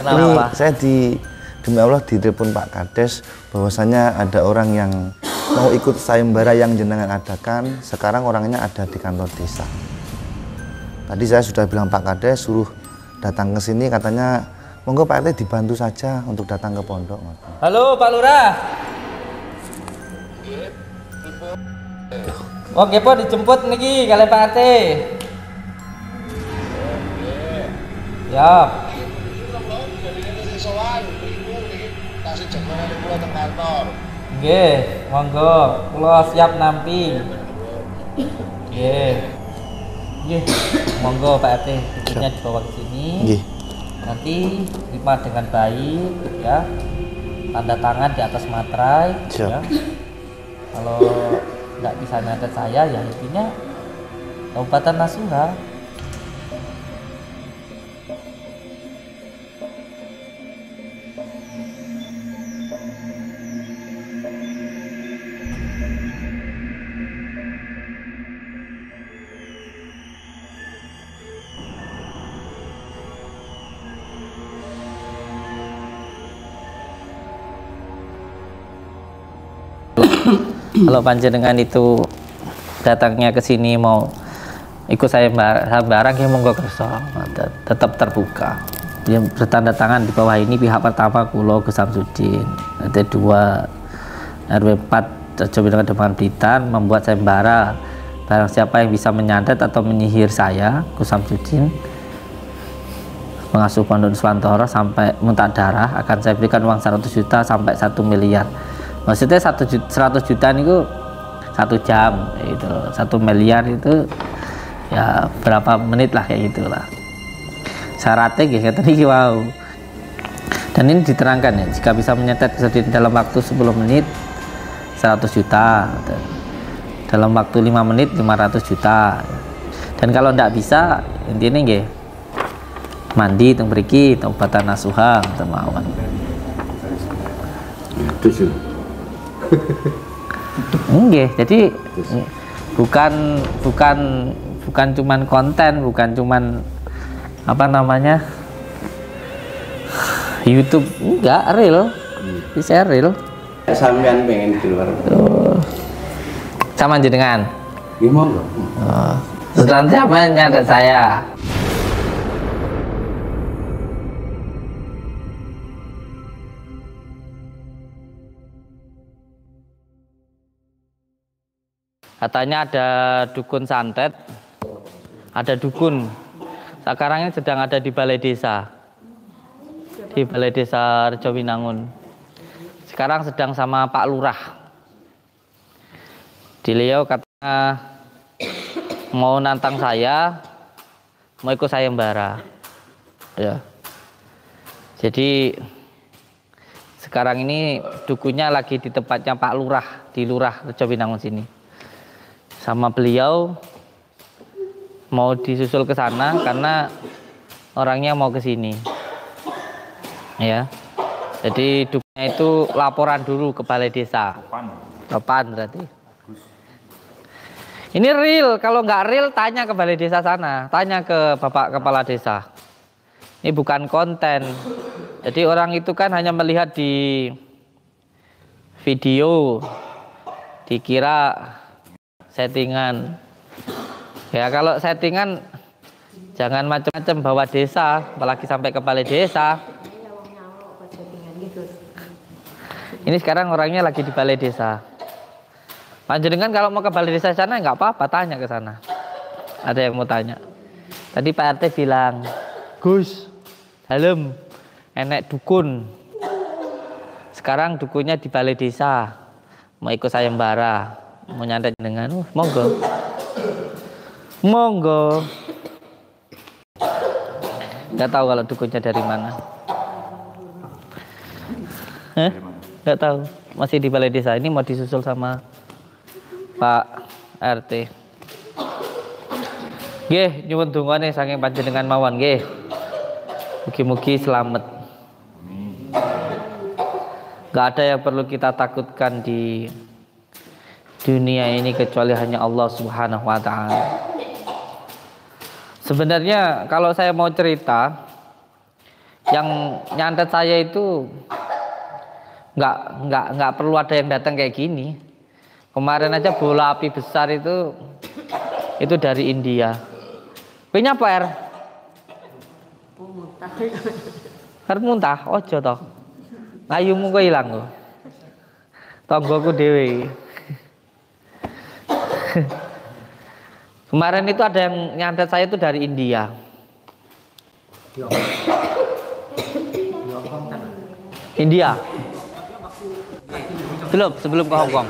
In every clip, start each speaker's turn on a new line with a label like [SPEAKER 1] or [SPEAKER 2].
[SPEAKER 1] Kenapa?
[SPEAKER 2] Ini saya demi Allah ditelepon Pak Kades bahwasanya ada orang yang mau ikut sayembara yang jenengan adakan. Sekarang orangnya ada di kantor desa. Tadi saya sudah bilang Pak Kades suruh datang ke sini, katanya monggo Pak RT dibantu saja untuk datang ke pondok.
[SPEAKER 1] Halo Pak Lurah. Oh kepo dijemput niki kali Pak RT. Ya. Nggih, monggo. Kula siap nampi. Nggih. Nggih. Monggo Pak RT, tiketnya dibawa ke sini.
[SPEAKER 2] Nggih.
[SPEAKER 1] Nanti terima dengan baik ya. Tanda tangan di atas materai ya. Kalau nggak bisa nyatet saya ya intinya Kabupaten Nasuha. Kalau panjenengan itu datangnya ke sini mau ikut saya barang ya monggo kerso, tetap terbuka. Yang bertanda tangan di bawah ini pihak pertama Kulo Gus Samsudin, RT 2 RW 4 Jombilang Demangan Blitar membuat sayembara. Barang siapa yang bisa menyantet atau menyihir saya Gus Samsudin pengasuh Pondok Nuswantoro sampai muntah darah akan saya berikan uang 100 juta sampai 1 miliar. Maksudnya 100 juta itu 1 jam itu 1 miliar itu ya berapa menit lah kayak gitulah syaratnya gitu tadi wow. Dan ini diterangkan ya, jika bisa menyetet dalam waktu 10 menit 100 juta, dalam waktu 5 menit 500 juta, dan kalau tidak bisa intinya nggih mandi teng mriki Kabupaten Nasuha mawon. Enggak, jadi bukan cuman konten, bukan cuman apa namanya YouTube, enggak real, bisa real.
[SPEAKER 3] Sampean pengen keluar.
[SPEAKER 1] Sama jenengan.
[SPEAKER 3] Gimana?
[SPEAKER 1] Setelah zaman nyata saya. Katanya ada dukun santet, ada dukun. Sekarang ini sedang ada di balai desa, di balai desa Rejowinangun. Sekarang sedang sama Pak Lurah. Beliau katanya mau nantang saya, mau ikut sayembara. Ya. Jadi sekarang ini dukunnya lagi di tempatnya Pak Lurah, di Lurah Rejowinangun sini. Sama beliau mau disusul ke sana karena orangnya mau ke sini ya. Jadi dukunnya itu laporan dulu ke balai desa. Topan berarti ini real. Kalau nggak real tanya ke balai desa sana, tanya ke Bapak Kepala Desa. Ini bukan konten. Jadi orang itu kan hanya melihat di video dikira settingan. Ya kalau settingan jangan macam-macam bawa desa, apalagi sampai ke balai desa. Ini sekarang orangnya lagi di balai desa. Panjenengan kalau mau ke balai desa sana nggak apa-apa, tanya ke sana. Ada yang mau tanya. Tadi Pak RT bilang, Gus, dalem enek dukun. Sekarang dukunnya di balai desa, mau ikut sayembara, mau nyantet dengan, monggo, monggo. Nggak tahu kalau dukunnya dari mana. Nggak tahu, masih di balai desa. Ini mau disusul sama Pak RT. Nggih, nyuwun dongane saking panjenengan mawon nggih. Mugi-mugi selamat. Nggak ada yang perlu kita takutkan di dunia ini kecuali hanya Allah Subhanahu wa Ta'ala. Sebenarnya kalau saya mau cerita, Yang nyantet saya itu nggak perlu ada yang datang kayak gini. Kemarin aja bola api besar itu dari India. Punya apa er? Harus muntah, ojo toh. Ayumu kok hilang loh. Tonggoku dewe. Kemarin itu ada yang nyantet saya itu dari India. India. Sebelum ke Hong Kong.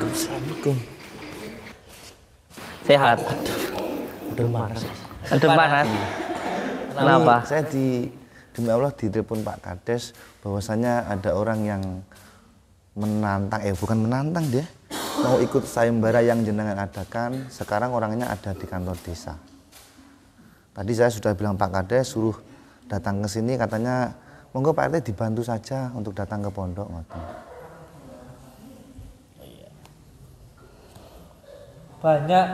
[SPEAKER 1] Sehat. Udah panas. Kenapa?
[SPEAKER 2] Saya demi Allah ditelepon Pak Kades bahwasanya ada orang yang menantang, bukan menantang dia, mau ikut sayembara yang jenengan adakan. Sekarang orangnya ada di kantor desa. Tadi saya sudah bilang Pak Kades suruh datang ke sini, katanya monggo Pak RT dibantu saja untuk datang ke pondok.
[SPEAKER 1] Banyak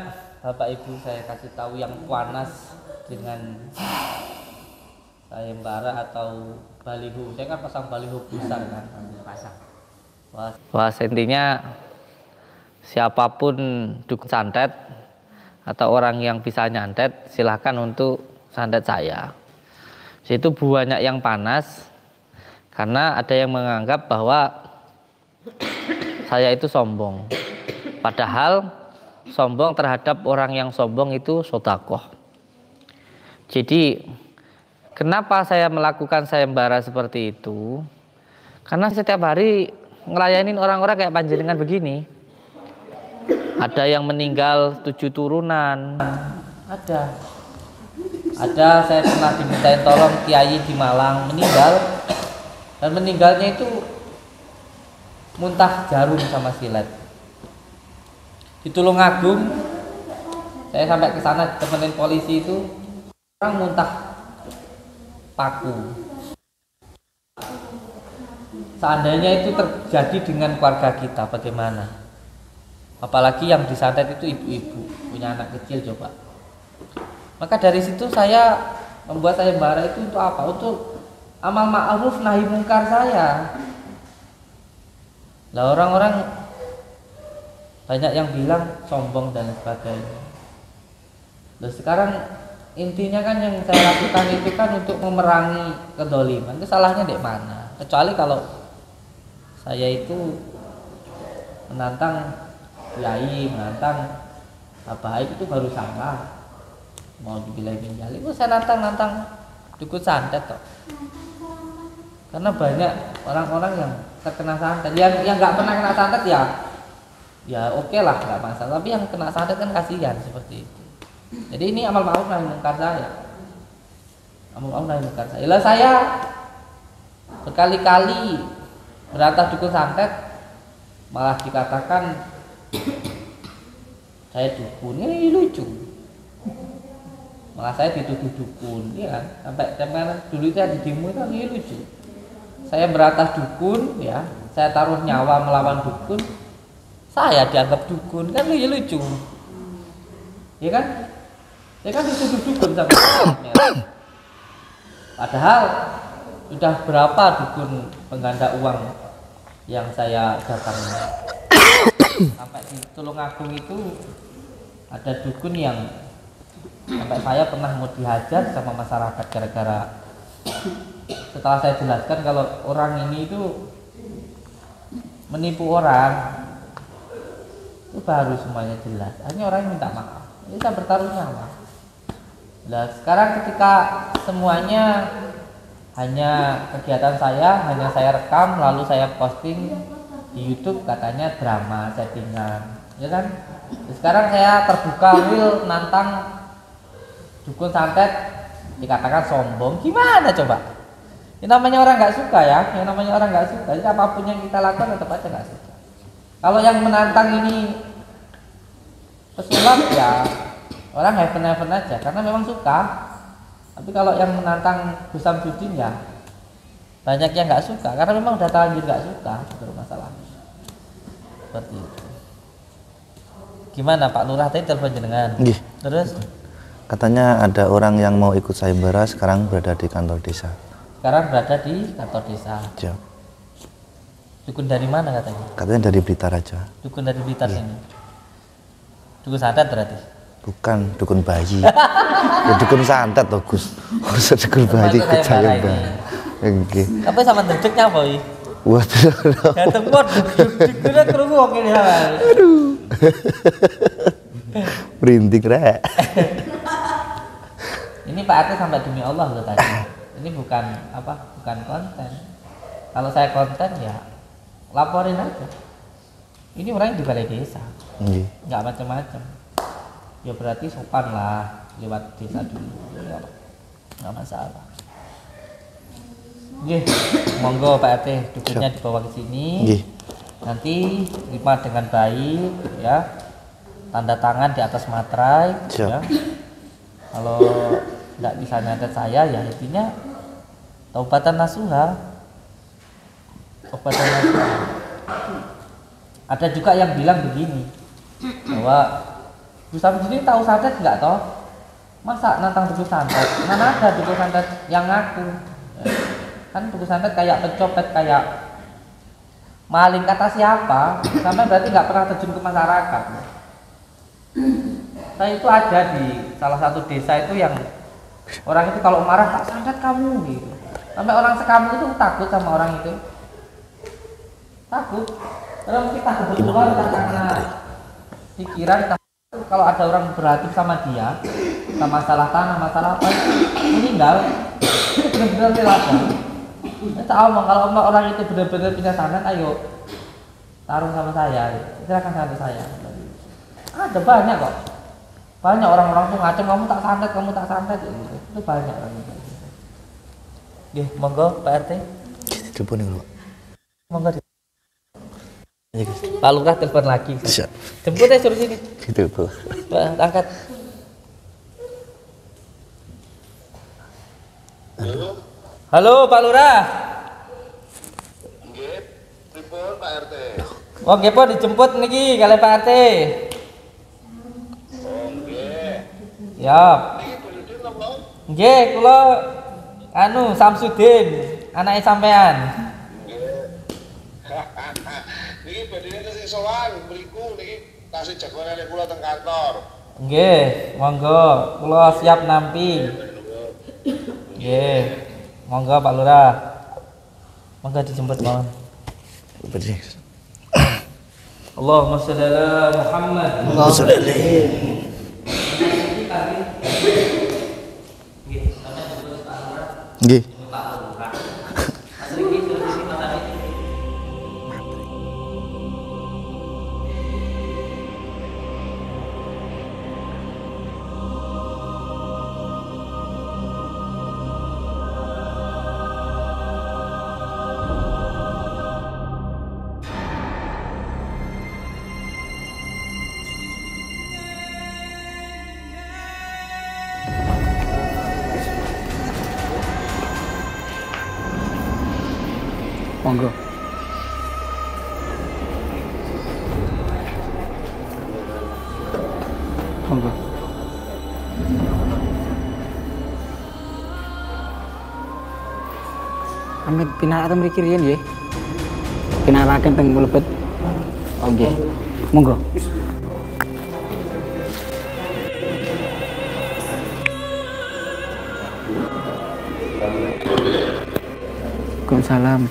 [SPEAKER 1] Bapak Ibu saya kasih tahu yang panas dengan sayembara atau baliho. Saya kan pasang baliho besar kan, pasang. Wah, intinya siapapun dukun santet atau orang yang bisa nyantet silahkan untuk santet saya. Itu banyak yang panas karena ada yang menganggap bahwa saya itu sombong. Padahal sombong terhadap orang yang sombong itu sodakoh. Jadi kenapa saya melakukan sayembara seperti itu? Karena setiap hari ngelayanin orang-orang kayak panjenengan begini. Ada yang meninggal 7 turunan. Ada saya pernah dimintain tolong kiai di Malang meninggal, dan meninggalnya itu muntah jarum sama silet. Di Tulungagung saya sampai ke sana ditemenin polisi, itu orang muntah paku. Seandainya itu terjadi dengan keluarga kita bagaimana? Apalagi yang disantet itu ibu-ibu punya anak kecil coba. Maka dari situ saya membuat sayembara itu untuk apa? Untuk amal ma'ruf nahi mungkar saya. Lah orang-orang banyak yang bilang sombong dan sebagainya. Loh, sekarang intinya kan yang saya lakukan itu kan untuk memerangi kedoliman. Itu salahnya di mana? Kecuali kalau saya itu menantang kiai, menantang baik itu baru salah. Mau dibilang menjali, saya nantang dukun santet kok. Karena banyak orang-orang yang terkena santet, yang nggak pernah kena santet ya oke lah, nggak masalah. Tapi yang kena santet kan kasihan seperti itu. Jadi ini amal ma'ruf nahi mungkar saya. Amal ma'ruf nahi mungkar saya. Lah saya berkali-kali berantas dukun santet, malah dikatakan saya dukun. Ini lucu. Malah saya dituduh dukun, ya kan? Sampai dulu saya di demo itu ini lucu. Saya berantas dukun, ya, saya taruh nyawa melawan dukun, saya dianggap dukun, kan lucu, ya kan? Ya kan dituduh dukun sama padahal sudah berapa dukun pengganda uang yang saya datangi. Sampai di Tulungagung itu ada dukun yang sampai saya pernah mau dihajar sama masyarakat gara-gara setelah saya jelaskan kalau orang ini itu menipu orang, itu baru semuanya jelas. Hanya orang yang minta maaf, ini saya bertaruh nyawa. Nah sekarang ketika semuanya hanya kegiatan saya, hanya saya rekam lalu saya posting di YouTube, katanya drama settingan, ya kan? Sekarang saya terbuka real nantang dukun santet, dikatakan sombong, gimana coba? Yang namanya orang nggak suka ya, yang namanya orang nggak suka. Jadi apapun yang kita lakukan tetap aja nggak suka. Kalau yang menantang ini pesulap ya orang heaven aja, karena memang suka. Tapi kalau yang menantang Gusam Sudin ya banyak yang nggak suka, karena memang udah terlanjur nggak suka, itu masalahnya. Seperti itu. Gimana Pak Lurah tadi telepon jenengan? Terus?
[SPEAKER 2] Katanya ada orang yang mau ikut sayembara sekarang berada di kantor desa.
[SPEAKER 1] sekarang berada di kantor desa.
[SPEAKER 2] Siap.
[SPEAKER 1] Dukun dari mana katanya?
[SPEAKER 2] Katanya dari Blitar aja.
[SPEAKER 1] Dukun dari Blitar sini. Dukun santet berarti?
[SPEAKER 2] Bukan dukun bayi. Ya, dukun santet toh Gus. Masa dukun bayi ikut saya Mbak. Oke.
[SPEAKER 1] Tapi sama dedeknya boy.
[SPEAKER 2] Waduh.
[SPEAKER 1] Dateng kok dikira kerungu kok ini.
[SPEAKER 2] Aduh. Merinding rek.
[SPEAKER 1] Ini Pak RT sampai demi Allah loh tadi. Ini bukan bukan konten. Kalau saya konten ya laporin aja. Ini orang di balai desa.
[SPEAKER 2] Nggih.
[SPEAKER 1] Nggak macam-macam. Ya berarti sopan lah lewat desa dulu. Ya, nggak masalah. Nggih, monggo Pak RT dukunnya dibawa ke sini.
[SPEAKER 2] Nggih.
[SPEAKER 1] Nanti terima dengan baik ya. Tanda tangan di atas materai ya. Kalau nggak bisa nyatet saya ya intinya Taubatan Nasuha. Taubatan Nasuha. Ada juga yang bilang begini bahwa Gus Samsudin tahu santet nggak toh? Masa nantang buku santet? Mana ada buku santet yang ngaku? Ya. Kan buku santet kayak pencopet, kayak maling kata siapa? Sampai berarti nggak pernah terjun ke masyarakat. Saya itu ada di salah satu desa itu yang orang itu kalau marah tak santet kamu gitu. Sampai orang sekampung itu takut sama orang itu. Takut. Karena mungkin takut keluar karena pikiran kalau ada orang berhati sama dia, sama masalah tanah, masalah apa meninggal, benar-benar relata. Saya omong kalau orang itu benar-benar punya santet, ayo tarung sama saya, silakan santet saya. Ada banyak kok. Banyak orang-orang tuh ngacem kamu tak santet gitu. Itu banyak orang gitu. Nggih, monggo Pak RT.
[SPEAKER 2] Telepon dulu.
[SPEAKER 1] Monggo. Pak Lurah telepon lagi.
[SPEAKER 2] Siap.
[SPEAKER 1] Jemput ya suruh sini.
[SPEAKER 2] Gitu tuh.
[SPEAKER 1] Angkat. Halo Pak Lurah.
[SPEAKER 4] Nggih, pripun Pak RT?
[SPEAKER 1] Oh, nggih po dijemput niki kalih Pak RT.
[SPEAKER 4] Oh, nggih.
[SPEAKER 1] Siap.
[SPEAKER 4] Niki Budin napa?
[SPEAKER 1] Nggih, kula Samsudin, anake sampean.
[SPEAKER 4] Niki badine tesih sowan mriku niki tasih jagone kula teng kantor.
[SPEAKER 1] Nggih, monggo kula siap nampi. Nggih. Monggo Pak Lurah. Monggo dijemput mawon. Allahumma shalli ala Muhammad.
[SPEAKER 2] Allahumma shalli alaihi. Nggih. Monggo. Monggo. Amit pinak atau mriki riyen nggih. Pinaraken teng mlebet. Oh nggih. Monggo. Waalaikumsalam.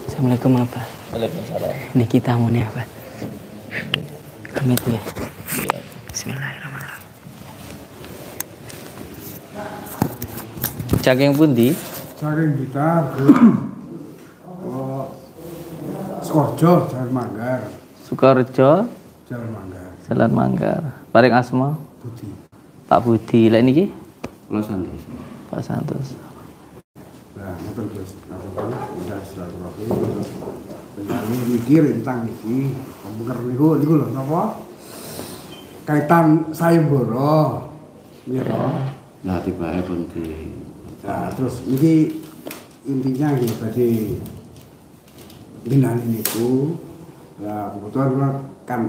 [SPEAKER 2] Assalamualaikum Pak.
[SPEAKER 1] Waalaikumsalam.
[SPEAKER 2] Ini kita mau nih apa? Amit ya. Bismillahirrahmanirrahim.
[SPEAKER 1] Saking pundi?
[SPEAKER 5] Saking kita Sukorejo, Jalan Manggar.
[SPEAKER 1] Sukorejo,
[SPEAKER 5] Jalan Manggar.
[SPEAKER 1] Jalan Manggar. Paring asma
[SPEAKER 5] Budi.
[SPEAKER 1] Pak Budi. Lah niki?
[SPEAKER 3] Kula Santos.
[SPEAKER 1] Pak Santos.
[SPEAKER 5] Nah, ngoten Gus. Udah silaturahmi. Kami mikir tentang iki, komputer niku lho napa? Kaitan sayembara. Nggih to.
[SPEAKER 3] Lah tibake pun di
[SPEAKER 5] Nah, terus ini intinya nggih badhe gendane niku. Lah kebetulan kula kan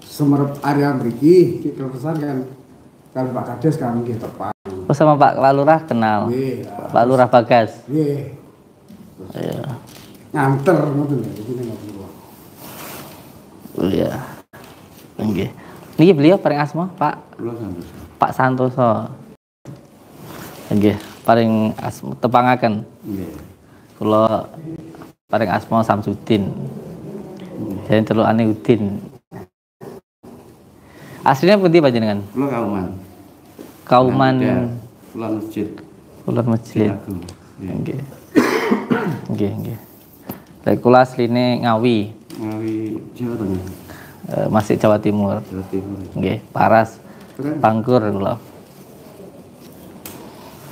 [SPEAKER 5] semerep area mriki iki keresan kan kalau Pak Kades kan nggih tepat.
[SPEAKER 1] Oh, sama Pak Lurah kenal.
[SPEAKER 5] Nggih.
[SPEAKER 1] Pak Lurah Bagas.
[SPEAKER 5] Nggih.
[SPEAKER 1] Iya.
[SPEAKER 5] Nganter ngoten lho iki ning kula.
[SPEAKER 1] Oh iya. Nggih. Niki beliau paling asma Pak
[SPEAKER 3] Kula Santoso.
[SPEAKER 1] Pak Santoso. Nggih, paling asma tepangaken.
[SPEAKER 3] Nggih.
[SPEAKER 1] Kula paling asma Samsudin. Jadi telukane Udin. Aslinya pundi panjenengan?
[SPEAKER 3] Kula Kauman.
[SPEAKER 1] Kauman
[SPEAKER 3] Kula masjid.
[SPEAKER 1] Kulon Masjid.
[SPEAKER 3] Agung. Nggih.
[SPEAKER 1] Nggih. Nggih, nggih. Lek kula asline Ngawi,
[SPEAKER 3] Ngawi Jawa Tengah.
[SPEAKER 1] masih Jawa Timur.
[SPEAKER 3] Jawa Timur.
[SPEAKER 1] Nggih, Paras,
[SPEAKER 3] Keren.
[SPEAKER 1] Pangkur kula.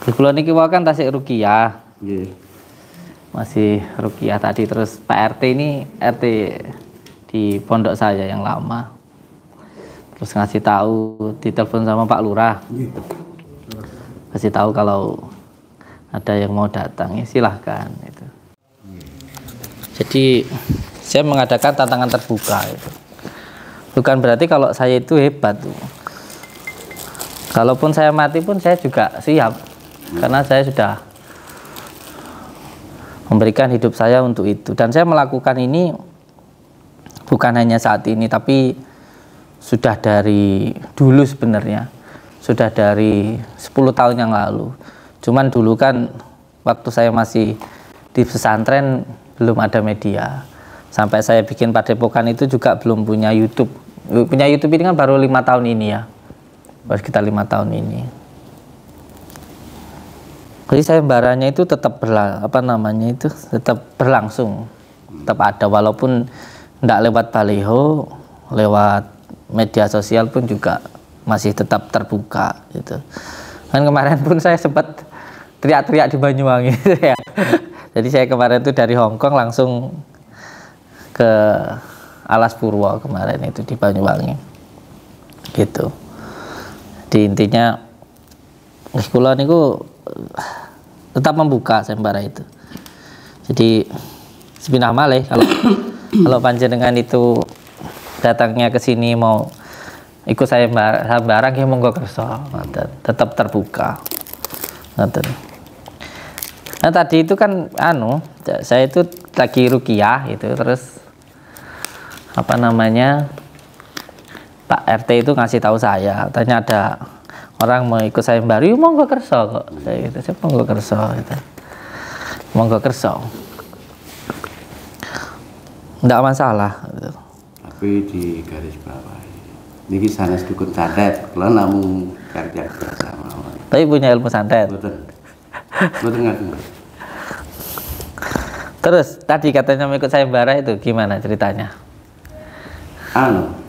[SPEAKER 1] Kula niki wae kan tasik ruqyah.
[SPEAKER 3] Nggih.
[SPEAKER 1] Masih ruqyah tadi, terus Pak RT ini RT di pondok saya yang lama. Terus ngasih tahu, ditelepon sama Pak Lurah.
[SPEAKER 5] Nggih.
[SPEAKER 1] Kasih tahu kalau ada yang mau datang, ya silahkan itu. Jadi saya mengadakan tantangan terbuka itu. Bukan berarti kalau saya itu hebat tuh. Kalaupun saya mati pun saya juga siap, karena saya sudah memberikan hidup saya untuk itu. Dan saya melakukan ini bukan hanya saat ini, tapi sudah dari dulu sebenarnya. Sudah dari 10 tahun yang lalu. Cuman dulu kan waktu saya masih di pesantren belum ada media. Sampai saya bikin Padepokan itu juga belum punya YouTube. Punya YouTube ini kan baru 5 tahun ini ya. Baru sekitar 5 tahun ini. Jadi sayembaranya itu tetap tetap berlangsung. Tetap ada, walaupun tidak lewat baliho, lewat media sosial pun juga masih tetap terbuka gitu. Kan kemarin pun saya sempat teriak-teriak di Banyuwangi gitu ya. Jadi saya kemarin itu dari Hong Kong langsung ke Alas Purwo kemarin itu di Banyuwangi. Gitu. Di intinya kula niku tetap membuka sayembara itu. Jadi sepindah malih kalau panjenengan itu datangnya ke sini mau ikut sayembara nggih monggo kersa, tetap terbuka. Ngoten. Nah tadi itu kan saya itu lagi ruqyah itu, terus Pak RT itu ngasih tahu saya, tanya ada orang mau ikut sayembara, yuk monggo kersa kok. Saya gitu, saya monggo kersa gitu. Monggo kersa. Enggak masalah gitu.
[SPEAKER 3] Tapi di garis bawah niki sanes dukun santet, kula namung kerja biasa mawon.
[SPEAKER 1] Tapi punya ilmu santet.
[SPEAKER 3] Mboten. Mboten ngaten.
[SPEAKER 1] Terus tadi katanya mau ikut sayembara itu gimana ceritanya?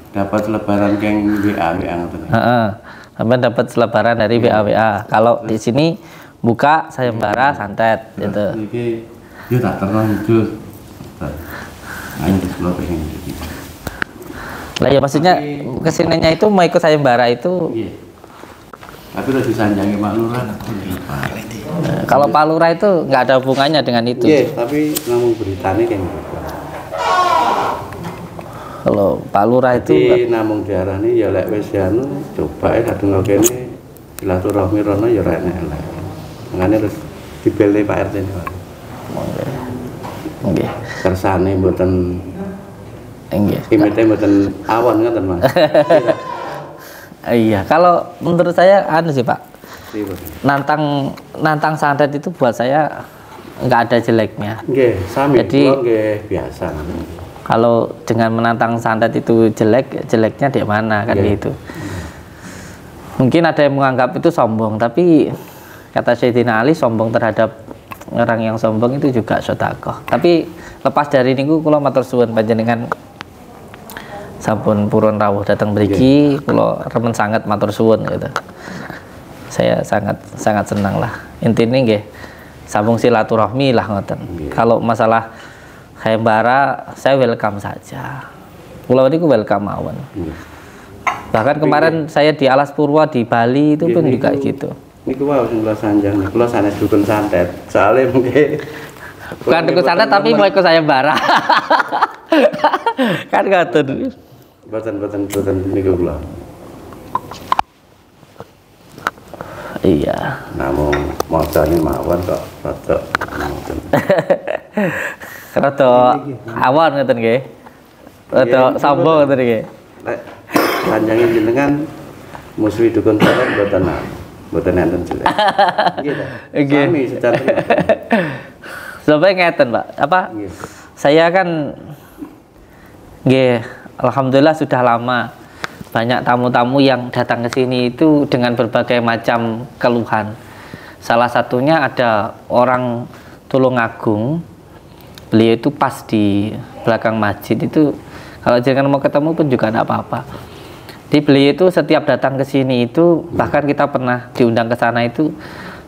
[SPEAKER 3] Dapat lebaran keng WA ngoten.
[SPEAKER 1] Heeh. Sampai dapat selebaran dari WA. Kalau di sini buka sayembara santet gitu.
[SPEAKER 3] Niki yo tak terang itu. Ayo kula pengen iki.
[SPEAKER 1] Lah ya maksudnya kesininya itu mau ikut sayembara itu.
[SPEAKER 3] Iya. Tapi udah disanjangi Pak Lurah.
[SPEAKER 1] Kalau Pak Lurah itu nggak ada hubungannya dengan itu.
[SPEAKER 3] Iya, tapi ngomong beritanya kayak gitu.
[SPEAKER 1] Kalau Pak Lurah itu
[SPEAKER 3] Jadi namung diarani ya lek wis anu coba kadung kene silaturahmi rono ya rek nek elek. Mangane terus dibeli Pak RT ini.
[SPEAKER 1] nggih.
[SPEAKER 3] Kersane mboten
[SPEAKER 1] Nggih.
[SPEAKER 3] imite mboten awon ngoten, Mas.
[SPEAKER 1] Iya, kalau menurut saya sih Pak,
[SPEAKER 3] Pripun?
[SPEAKER 1] nantang santet itu buat saya nggak ada jeleknya.
[SPEAKER 3] Nggih, sami
[SPEAKER 1] Jadi-
[SPEAKER 3] kula nggih biasa.
[SPEAKER 1] Kalau dengan menantang santet itu jeleknya di mana kan
[SPEAKER 3] Iya.
[SPEAKER 1] gitu. Mungkin ada yang menganggap itu sombong, tapi kata Sayyidina Ali, sombong terhadap orang yang sombong itu juga sedekah. Tapi lepas dari niku kula matur suwun panjenengan sampun purun rawuh datang mriki, kula remen sangat matur suwun gitu. Saya sangat senang lah. Intinya nggih sambung silaturahmi lah ngoten. Kalau masalah sayembara saya welcome saja. Pulau ini welcome mawon. Bahkan kemarin saya di Alas Purwo di Bali itu pun juga gitu.
[SPEAKER 3] Niku wae sing kula sanjang, kula sanes dukun santet. Soale mungkin
[SPEAKER 1] Bukan dukun santet tapi mau ikut sayembara. Kan ngoten.
[SPEAKER 3] Boten niku kula.
[SPEAKER 1] Iya.
[SPEAKER 3] Namung macane mawon kok rada ngoten.
[SPEAKER 1] Rada awan ngoten nggih. Rada sombong ngoten nggih.
[SPEAKER 3] Nek panjenengan jenengan musuhi dukun santet mboten enten jelek. Nggih ta?
[SPEAKER 1] Nggih.
[SPEAKER 3] Sami secara.
[SPEAKER 1] Sampai ngeten, Pak. Apa?
[SPEAKER 3] Nggih.
[SPEAKER 1] Saya kan nggih, alhamdulillah sudah lama banyak tamu-tamu yang datang ke sini itu dengan berbagai macam keluhan. Salah satunya ada orang Tulungagung. Beliau itu pas di belakang masjid itu, kalau jangan mau ketemu pun juga tidak apa-apa. Di beliau itu setiap datang ke sini itu, bahkan kita pernah diundang ke sana itu,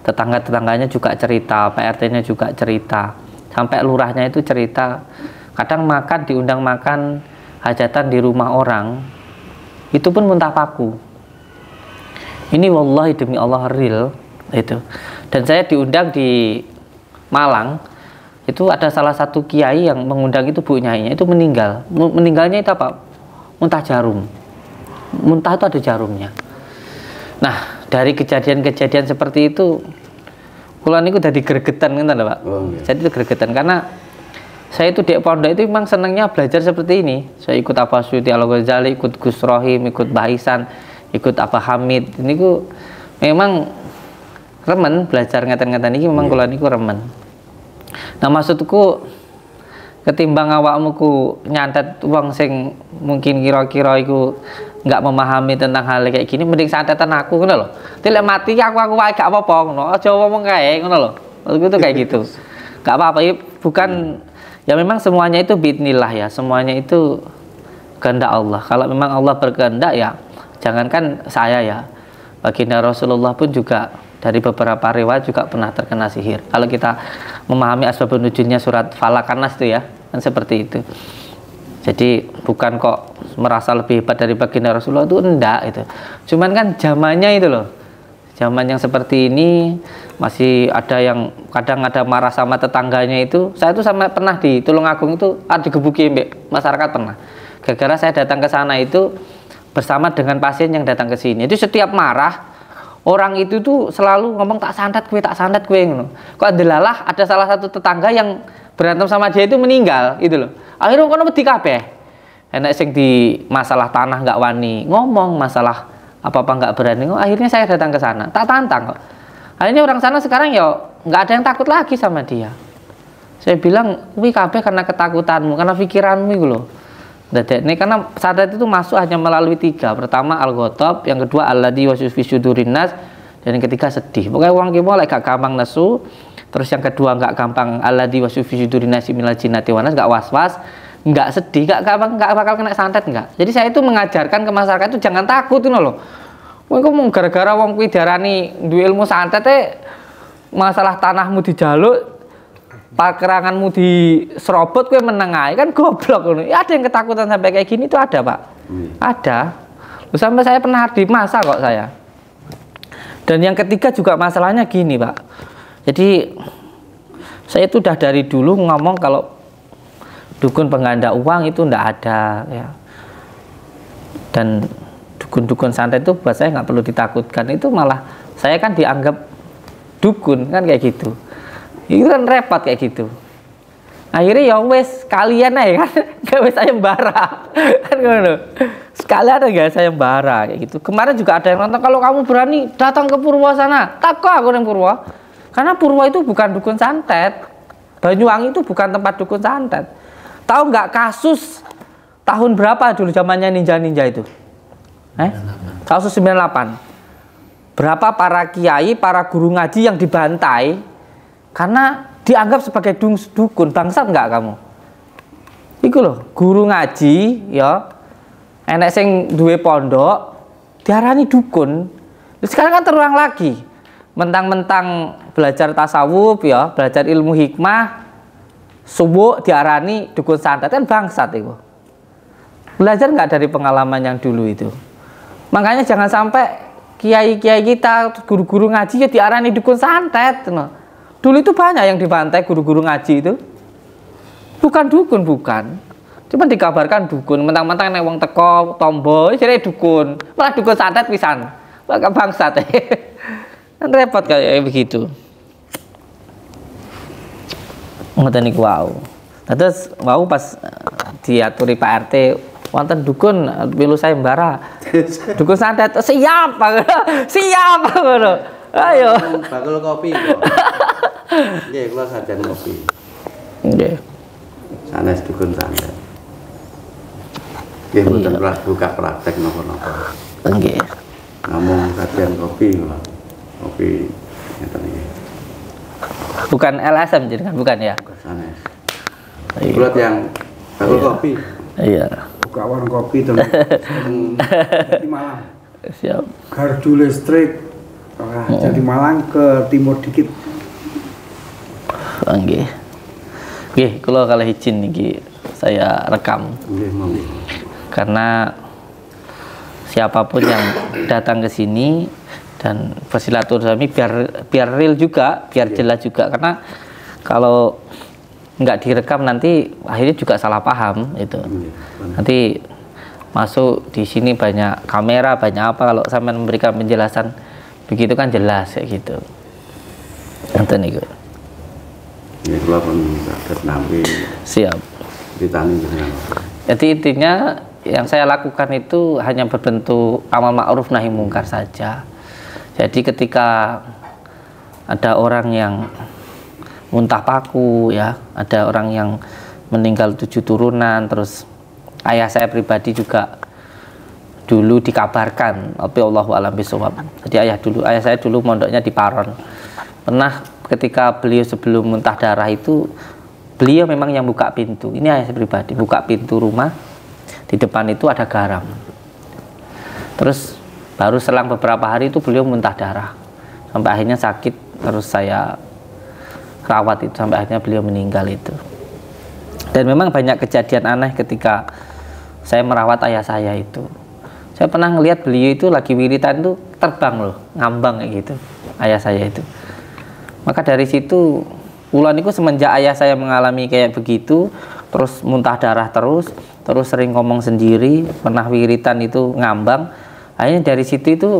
[SPEAKER 1] tetangga-tetangganya juga cerita, PRT-nya juga cerita, sampai lurahnya itu cerita. Kadang makan, diundang makan hajatan di rumah orang, itu pun muntah paku. Ini wallahi demi Allah real itu. Dan saya diundang di Malang, itu ada salah satu kiai yang mengundang itu bu nyainya itu meninggal. Meninggalnya itu apa? Muntah jarum. Muntah itu ada jarumnya. Nah, dari kejadian-kejadian seperti itu, kula niku dadi gregetan ngene lho, Pak. Jadi itu gregetan karena saya itu di pondok itu memang senangnya belajar seperti ini. Saya ikut Abah Suyuti Al-Ghazali, ikut Gus Rohim, ikut Mbah Ihsan, ikut Abah Hamid. Ini ku memang remen belajar ngeten-ngeten ini memang kula niku remen. Nah, maksudku ketimbang awakmu ku nyantet wong sing mungkin kira-kira iku nggak memahami tentang hal kayak gini, mending santetan aku ngono lho. Tilek mati aku wae gak apa-apa ngono. Aja ngomong kae ngono lho. Maksudku tuh kayak gitu. Gak apa-apa, bukan ya memang semuanya itu biidznillah ya. Semuanya itu kehendak Allah. Kalau memang Allah berkehendak ya jangankan saya ya. Baginda Rasulullah pun juga dari beberapa riwayat juga pernah terkena sihir. Kalau kita memahami asbabun nuzulnya surat Falaq An-Nas itu ya, kan seperti itu. Jadi bukan kok merasa lebih hebat dari baginda Rasulullah itu enggak itu. Cuman kan zamannya itu loh. Zaman yang seperti ini masih ada yang kadang ada marah sama tetangganya itu. Saya tuh sama pernah di Tulungagung itu ada digebuki masyarakat pernah. Gara-gara saya datang ke sana itu bersama dengan pasien yang datang ke sini. Itu setiap marah orang itu tuh selalu ngomong tak santet gue ngono. Kok delalah ada salah satu tetangga yang berantem sama dia itu meninggal itu loh. Akhirnya kono wedi kabeh. Enak sing di masalah tanah nggak wani ngomong, masalah apa-apa nggak berani. Akhirnya saya datang ke sana, tak tantang kok. Akhirnya orang sana sekarang ya nggak ada yang takut lagi sama dia. Saya bilang, "Kuwi kabeh karena ketakutanmu, karena pikiranmu itu loh." Ini karena santet itu masuk hanya melalui 3. Pertama al-ghotob, yang kedua alladzi waswis fi sudurin nas, dan yang ketiga sedih. Pokoknya wong ki mulai gak gampang nesu. Terus yang kedua nggak gampang alladzi waswis fi sudurin nas minal jinnati wan nas, nggak was-was, nggak sedih, nggak bakal kena santet nggak. Jadi saya itu mengajarkan ke masyarakat itu jangan takut itu loh. Wong kok gara-gara wong kuwi diarani duwe ilmu santet masalah tanahmu dijaluk, pakeranganmu diserobot, kowe meneng ae kan goblok ngono. Ya ada yang ketakutan sampai kayak gini itu ada, Pak. Ada. Loh, sampai saya pernah di masa kok saya. Dan yang ketiga juga masalahnya gini, Pak. Jadi saya itu udah dari dulu ngomong kalau dukun pengganda uang itu ndak ada ya. Dan dukun-dukun santet itu buat saya nggak perlu ditakutkan. Itu malah saya kan dianggap dukun kan kayak gitu. Itu kan repot kayak gitu. Akhirnya ya wes kalian aja kan gawe sayembara. Kan ngono. Sekalian aja sayembara kayak gitu. Kemarin juga ada yang nonton, kalau kamu berani datang ke Purwo sana. Tak kok aku nang Purwo. Karena Purwo itu bukan dukun santet. Banyuwangi itu bukan tempat dukun santet. Tahu nggak kasus tahun berapa dulu zamannya ninja-ninja itu? Kasus 98. Berapa para kiai, para guru ngaji yang dibantai karena dianggap sebagai dukun. Bangsat nggak kamu? Iku loh, guru ngaji ya, enek sing duwe pondok diarani dukun. Sekarang kan terulang lagi. Mentang-mentang belajar tasawuf ya, belajar ilmu hikmah, subuh diarani dukun santet, kan bangsat itu. Belajar nggak dari pengalaman yang dulu itu. Makanya jangan sampai kiai-kiai kita, guru-guru ngaji ya diarani dukun santet no. Dulu itu banyak yang dibantai guru-guru ngaji itu. Bukan dukun, bukan. Cuma dikabarkan dukun, mentang-mentang nek wong teko tombo, jadi dukun. Malah dukun santet pisan. Maka bangsat. Kan repot kayak begitu. Ngoten niku wau. Terus wau pas diaturi Pak RT wonten dukun pilu sayembara. Dukun santet siap, siap ngono. Ayo.
[SPEAKER 3] Bakul kopi kok. Nggih, kula sajan kopi.
[SPEAKER 1] Nggih.
[SPEAKER 3] Sanes dukun santet. Nggih, mboten buka praktek napa-napa.
[SPEAKER 1] Nggih.
[SPEAKER 3] Ngomong sajan kopi kula. Kopi ngeten iki.
[SPEAKER 1] Bukan LSM jadi kan, bukan ya?
[SPEAKER 3] Sanes. Buat yang bakul kopi.
[SPEAKER 1] Iya.
[SPEAKER 5] Buka warung kopi di Malang.
[SPEAKER 1] Siap.
[SPEAKER 5] Gardu listrik. Jadi Malang ke timur dikit.
[SPEAKER 1] Nggih. Nggih, kula kalih izin niki saya rekam.
[SPEAKER 3] Nggih, monggo.
[SPEAKER 1] Karena siapapun yang datang ke sini dan bersilaturahmi biar real juga, biar jelas juga. Karena kalau nggak direkam nanti akhirnya juga salah paham itu. Nanti masuk di sini banyak kamera, banyak apa, kalau sampai memberikan penjelasan begitu kan jelas kayak gitu. Nanti niku.
[SPEAKER 3] Ini kula pun saged nampi.
[SPEAKER 1] Siap.
[SPEAKER 3] Ditani jenengan.
[SPEAKER 1] Jadi intinya yang saya lakukan itu hanya berbentuk amal ma'ruf nahi mungkar saja. Jadi ketika ada orang yang muntah paku ya, ada orang yang meninggal 7 turunan, terus ayah saya pribadi juga dulu dikabarkan, tapi Allahu a'lam bishawab. Jadi ayah saya dulu mondoknya di Paron. Pernah ketika beliau sebelum muntah darah itu, beliau memang yang buka pintu. Ini ayah saya pribadi, buka pintu rumah. Di depan itu ada garam. Terus baru selang beberapa hari itu beliau muntah darah. Sampai akhirnya sakit, terus saya rawat itu sampai akhirnya beliau meninggal itu. Dan memang banyak kejadian aneh ketika saya merawat ayah saya itu. Saya pernah ngelihat beliau itu lagi wiritan itu terbang loh, ngambang kayak gitu, ayah saya itu. Maka dari situ, ulan itu semenjak ayah saya mengalami kayak begitu, terus muntah darah terus sering ngomong sendiri, pernah wiritan itu ngambang. Akhirnya dari situ itu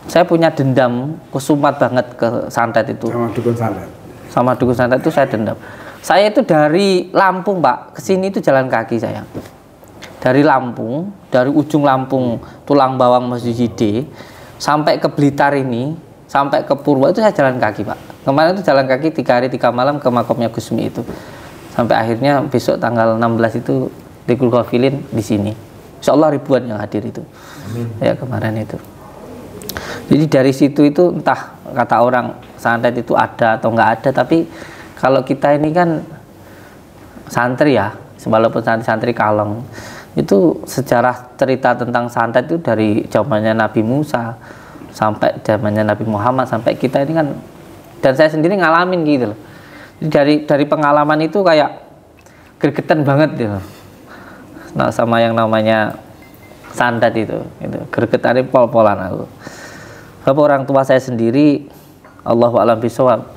[SPEAKER 1] saya punya dendam kusumat banget ke santet itu.
[SPEAKER 5] Sama dukun santet.
[SPEAKER 1] Sama dukun santet itu saya dendam. Saya itu dari Lampung Pak, ke sini itu jalan kaki saya. Dari Lampung, dari ujung Lampung Tulang Bawang Masjid Hide sampai ke Blitar ini, sampai ke Purwo itu saya jalan kaki Pak. Kemarin itu jalan kaki 3 hari 3 malam ke makomnya Gusmi itu. Sampai akhirnya besok tanggal 16 itu dikulkofilin di sini. Insya Allah ribuan yang hadir itu. Amin. Ya kemarin itu. Jadi dari situ itu entah kata orang santet itu ada atau nggak ada, tapi kalau kita ini kan santri ya, walaupun santri kalong, itu sejarah cerita tentang santet itu dari zamannya Nabi Musa sampai zamannya Nabi Muhammad sampai kita ini kan, dan saya sendiri ngalamin gitu loh. Jadi dari pengalaman itu kayak gregetan banget gitu. Nah, sama yang namanya santet itu gregetannya pol-polan aku. Bapak orang tua saya sendiri, Allahu a'lam bishawab,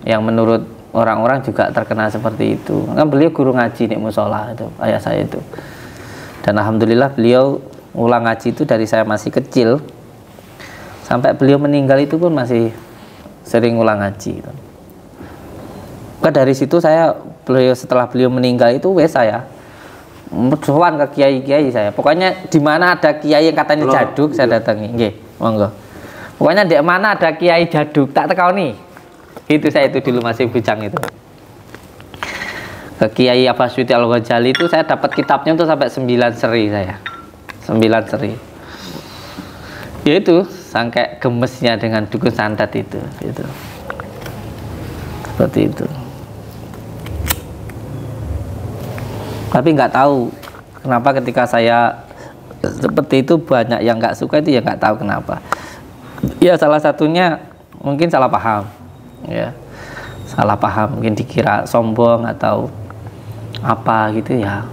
[SPEAKER 1] yang menurut orang-orang juga terkenal seperti itu. Kan beliau guru ngaji di musola itu, ayah saya itu. Dan alhamdulillah beliau ulang ngaji itu dari saya masih kecil sampai beliau meninggal itu pun masih sering ulang ngaji. Maka dari situ setelah beliau meninggal itu saya bersowan ke kiai-kiai saya. Pokoknya di mana ada kiai yang katanya jaduk saya datangi. Nggih, monggo. Pokoknya di mana ada kiai jaduk tak tekoni. Itu saya itu dulu masih bujang itu. Ke Kiai Abasyuti Al-Ghazali itu saya dapat kitabnya itu sampai 9 seri saya. 9 seri. Ya itu, sampai gemesnya dengan dukun santet itu. Seperti itu. Tapi nggak tahu kenapa ketika saya seperti itu banyak yang nggak suka itu ya nggak tahu kenapa. Ya salah satunya mungkin salah paham. Ya, salah paham, mungkin dikira sombong atau apa gitu ya.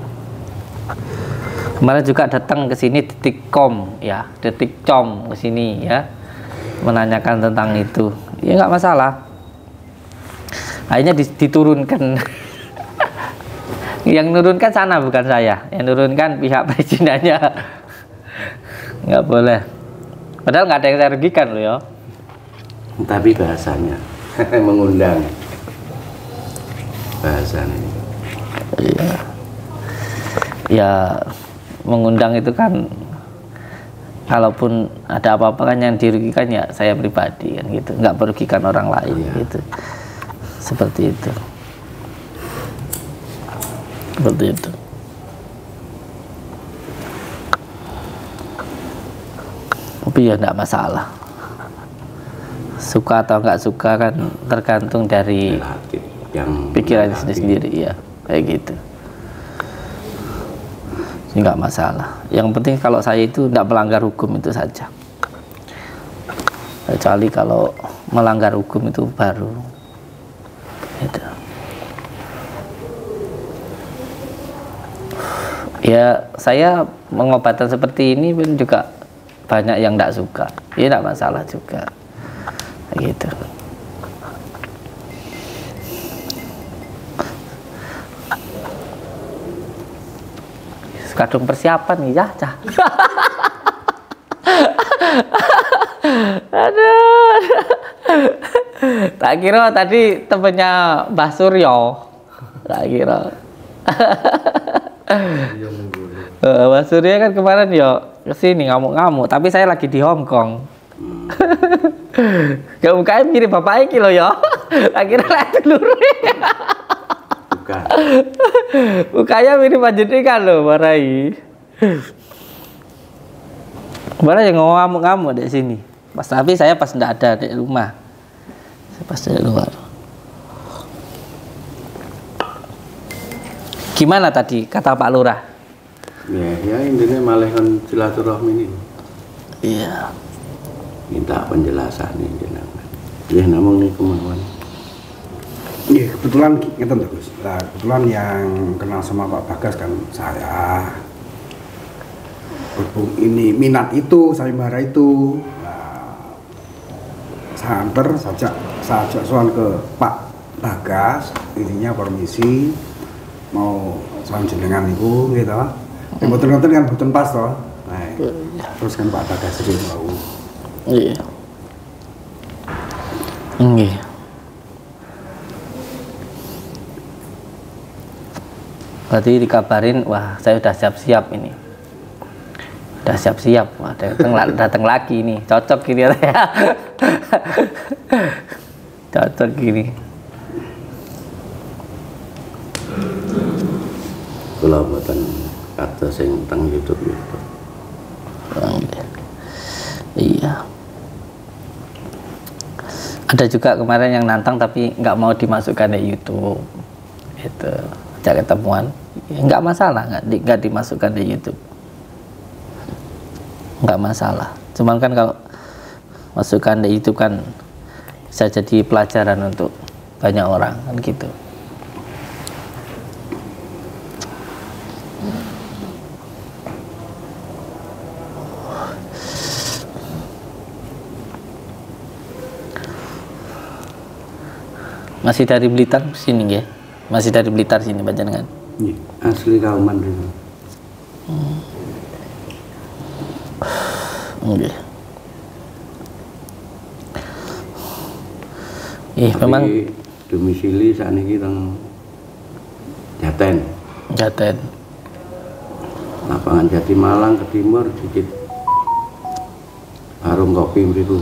[SPEAKER 1] Kemarin juga datang ke sini detikcom ya, detikcom ke sini ya, menanyakan tentang itu. Ya nggak masalah. Akhirnya diturunkan. Yang nurunkan sana bukan saya, yang nurunkan pihak perizinannya. Nggak boleh. Padahal nggak ada yang saya rugikan loh ya.
[SPEAKER 3] Tapi bahasanya mengundang bahasanya.
[SPEAKER 1] Iya. Ya mengundang itu kan, kalaupun ada apa-apa kan yang dirugikan ya saya pribadi kan gitu, nggak merugikan orang lain gitu. Seperti itu. Seperti itu. Tapi ya enggak masalah. Suka atau enggak suka kan tergantung dari
[SPEAKER 3] yang
[SPEAKER 1] pikirannya sendiri ya, kayak gitu. Enggak masalah. Yang penting kalau saya itu enggak melanggar hukum itu saja. Kecuali kalau melanggar hukum itu baru. Gitu. Ya saya pengobatan seperti ini pun juga banyak yang tidak suka, ya tidak masalah juga, gitu. Kadung persiapan nih ya, cah. Aduh. Tak kira tadi temennya Mbah Suryo, tak kira. Mbah Surya kan kemarin ya kesini ngamuk-ngamuk, tapi saya lagi di Hong Kong. Gak mukanya mirip bapak iki loh ya. Akhirnya lihat dulu.
[SPEAKER 3] Bukan.
[SPEAKER 1] Mukanya mirip panjenengan loh, Marai. Kemarin yang ngamuk-ngamuk di sini. Tapi saya pas nggak ada di rumah. Saya pas di luar. Gimana tadi kata Pak Lurah?
[SPEAKER 3] Ya intinya malahkan silaturahmi ini.
[SPEAKER 1] Iya.
[SPEAKER 3] Minta penjelasan nih jenengan. Ya namun nih kemauan.
[SPEAKER 5] Iya, kebetulan ngeten to, Gus. Nah, kebetulan yang kenal sama Pak Bagas kan saya. Berhubung ini minat itu, sayembara itu. Nah, saya antar saya ajak soal ke Pak Bagas, intinya permisi mau soal jenengan itu gitu. Yang betul-betul kan betul pas toh. Nah, terus kan Pak Bagas sendiri mau.
[SPEAKER 1] Iya. Iya. Berarti dikabarin, wah saya udah siap-siap ini. Udah siap-siap, wah datang lagi nih, cocok gini ya. Cocok gini.
[SPEAKER 3] Kalau buatan kata sing tentang YouTube itu.
[SPEAKER 1] Iya. Ada juga kemarin yang nantang tapi nggak mau dimasukkan di YouTube. Itu ajak ketemuan, ya, nggak masalah, nggak dimasukkan di YouTube. Nggak masalah. Cuman kan kalau masukkan di YouTube kan bisa jadi pelajaran untuk banyak orang kan gitu. Masih dari Blitar sini ya? Masih dari Blitar sini panjenengan?
[SPEAKER 3] Iya, asli Kauman dulu.
[SPEAKER 1] Oke. Memang
[SPEAKER 3] domisili saat ini teng Jaten.
[SPEAKER 1] Jaten.
[SPEAKER 3] Lapangan Jati Malang ke timur sedikit warung kopi mriku.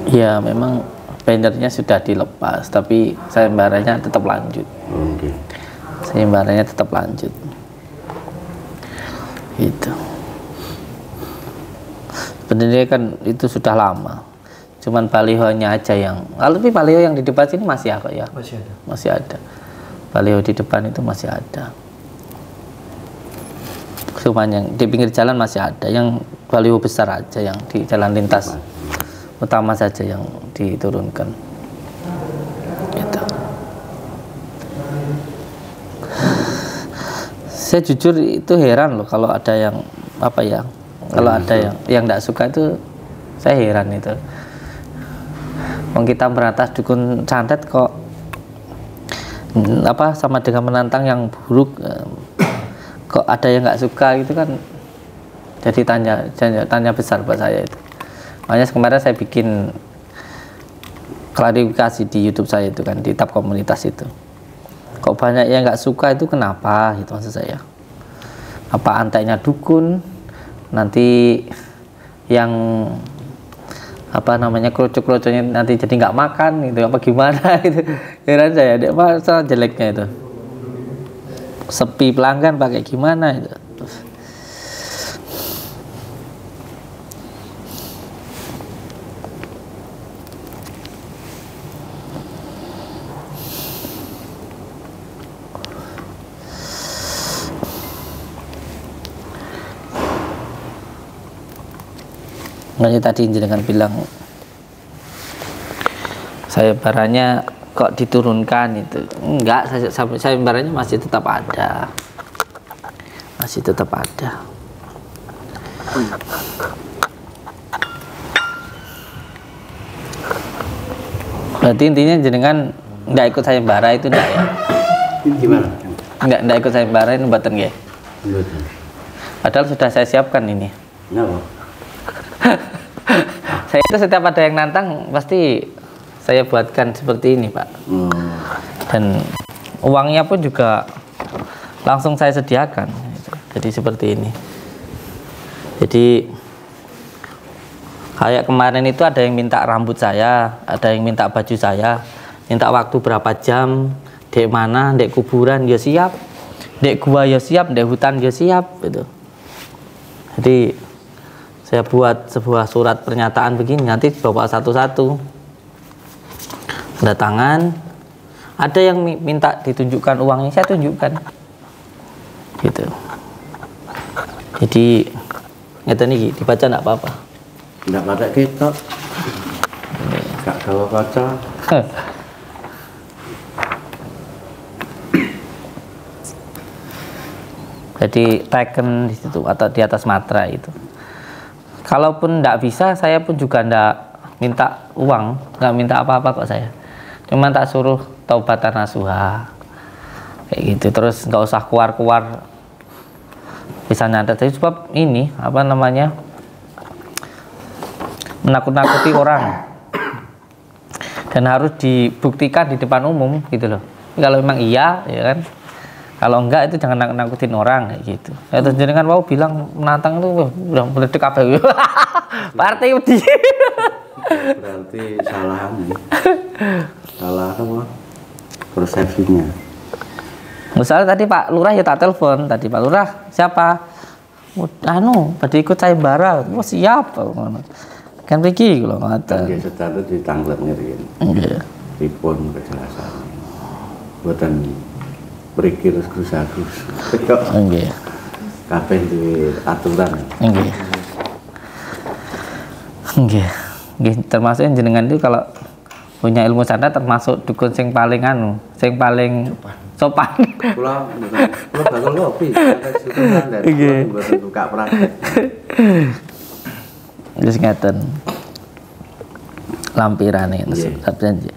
[SPEAKER 1] Ya memang bannernya sudah dilepas, tapi sayembaranya tetap lanjut.
[SPEAKER 3] Oke.
[SPEAKER 1] Sayembaranya tetap lanjut. Gitu. Sebenarnya kan itu sudah lama. Cuman balihonya aja yang, tapi baliho yang di depan sini masih apa ya? Masih ada. Masih ada. Baliho di depan itu masih ada. Cuman yang di pinggir jalan masih ada, yang baliho besar aja yang di jalan lintas utama saja yang diturunkan. Gitu. Saya jujur itu heran loh kalau ada yang apa ya, Kalau ada yang tidak suka itu saya heran itu. Kita berantas dukun santet kok sama dengan menantang yang buruk, kok ada yang nggak suka gitu kan, jadi tanya besar buat saya itu. Makanya kemarin saya bikin klarifikasi di YouTube saya itu kan, di tab komunitas itu, kok banyak yang nggak suka itu kenapa gitu maksud saya. Apa anteknya dukun, nanti yang kerucuk-kerucuknya nanti jadi nggak makan gitu, apa gimana itu. Heran saya, dia masalah jeleknya itu, sepi pelanggan pakai gimana itu. Makanya tadi jenengan bilang sayembaranya kok diturunkan itu. Enggak, sayembaranya masih tetap ada. Masih tetap ada. Berarti intinya jenengan enggak ikut sayembara itu enggak ya?
[SPEAKER 3] Gimana?
[SPEAKER 1] Enggak ikut sayembara itu mboten nggih. Padahal sudah saya siapkan ini.
[SPEAKER 3] Kenapa?
[SPEAKER 1] Saya itu setiap ada yang nantang pasti saya buatkan seperti ini, Pak. Dan uangnya pun juga langsung saya sediakan. Jadi seperti ini. Jadi kayak kemarin itu ada yang minta rambut saya, ada yang minta baju saya, minta waktu berapa jam, dek mana, dek kuburan ya siap, dek gua ya siap, dek hutan ya siap gitu. Jadi saya buat sebuah surat pernyataan begini, nanti bawa satu-satu, tanda tangan. Ada yang minta ditunjukkan uangnya, saya tunjukkan gitu. Jadi ngeten iki dibaca enggak apa-apa.
[SPEAKER 3] Enggak pakai ketok. Enggak gawa kaca.
[SPEAKER 1] Jadi teken di situ atau di atas matra itu. Kalaupun enggak bisa, saya pun juga enggak minta uang, enggak minta apa-apa kok saya. Cuma tak suruh taubatan nasuha. Kayak gitu, terus enggak usah keluar-keluar bisa nyantet. Sebab ini apa namanya? Menakut-nakuti orang. Dan harus dibuktikan di depan umum gitu loh. Kalau memang iya, ya kan. Kalau enggak itu jangan nakut-nakutin orang kayak gitu. Ya terus jenengan mau bilang menantang itu udah meledak apa gitu. Partai wedi.
[SPEAKER 3] Berarti salah nih. Salah apa? Persepsinya.
[SPEAKER 1] Misalnya tadi Pak Lurah ya tak telepon tadi, Pak Lurah siapa? Pada ikut sayembara. Oh siap. Kan Riki kalau ngoten.
[SPEAKER 3] Nggih secara ditanglet ngiriin.
[SPEAKER 1] Nggih.
[SPEAKER 3] Pripun kejelasan. Boten berikir terus-terus.
[SPEAKER 1] Nggih.
[SPEAKER 3] Kabeh duwe aturan.
[SPEAKER 1] Nggih. Nggih. Nggih, termasuk jenengan itu kalau punya ilmu santet termasuk dukun sing paling sing paling sopan.
[SPEAKER 3] Kula bakal ngopi. Nggih. Mboten buka praktek.
[SPEAKER 1] Wis ngeten. Lampirane surat janji.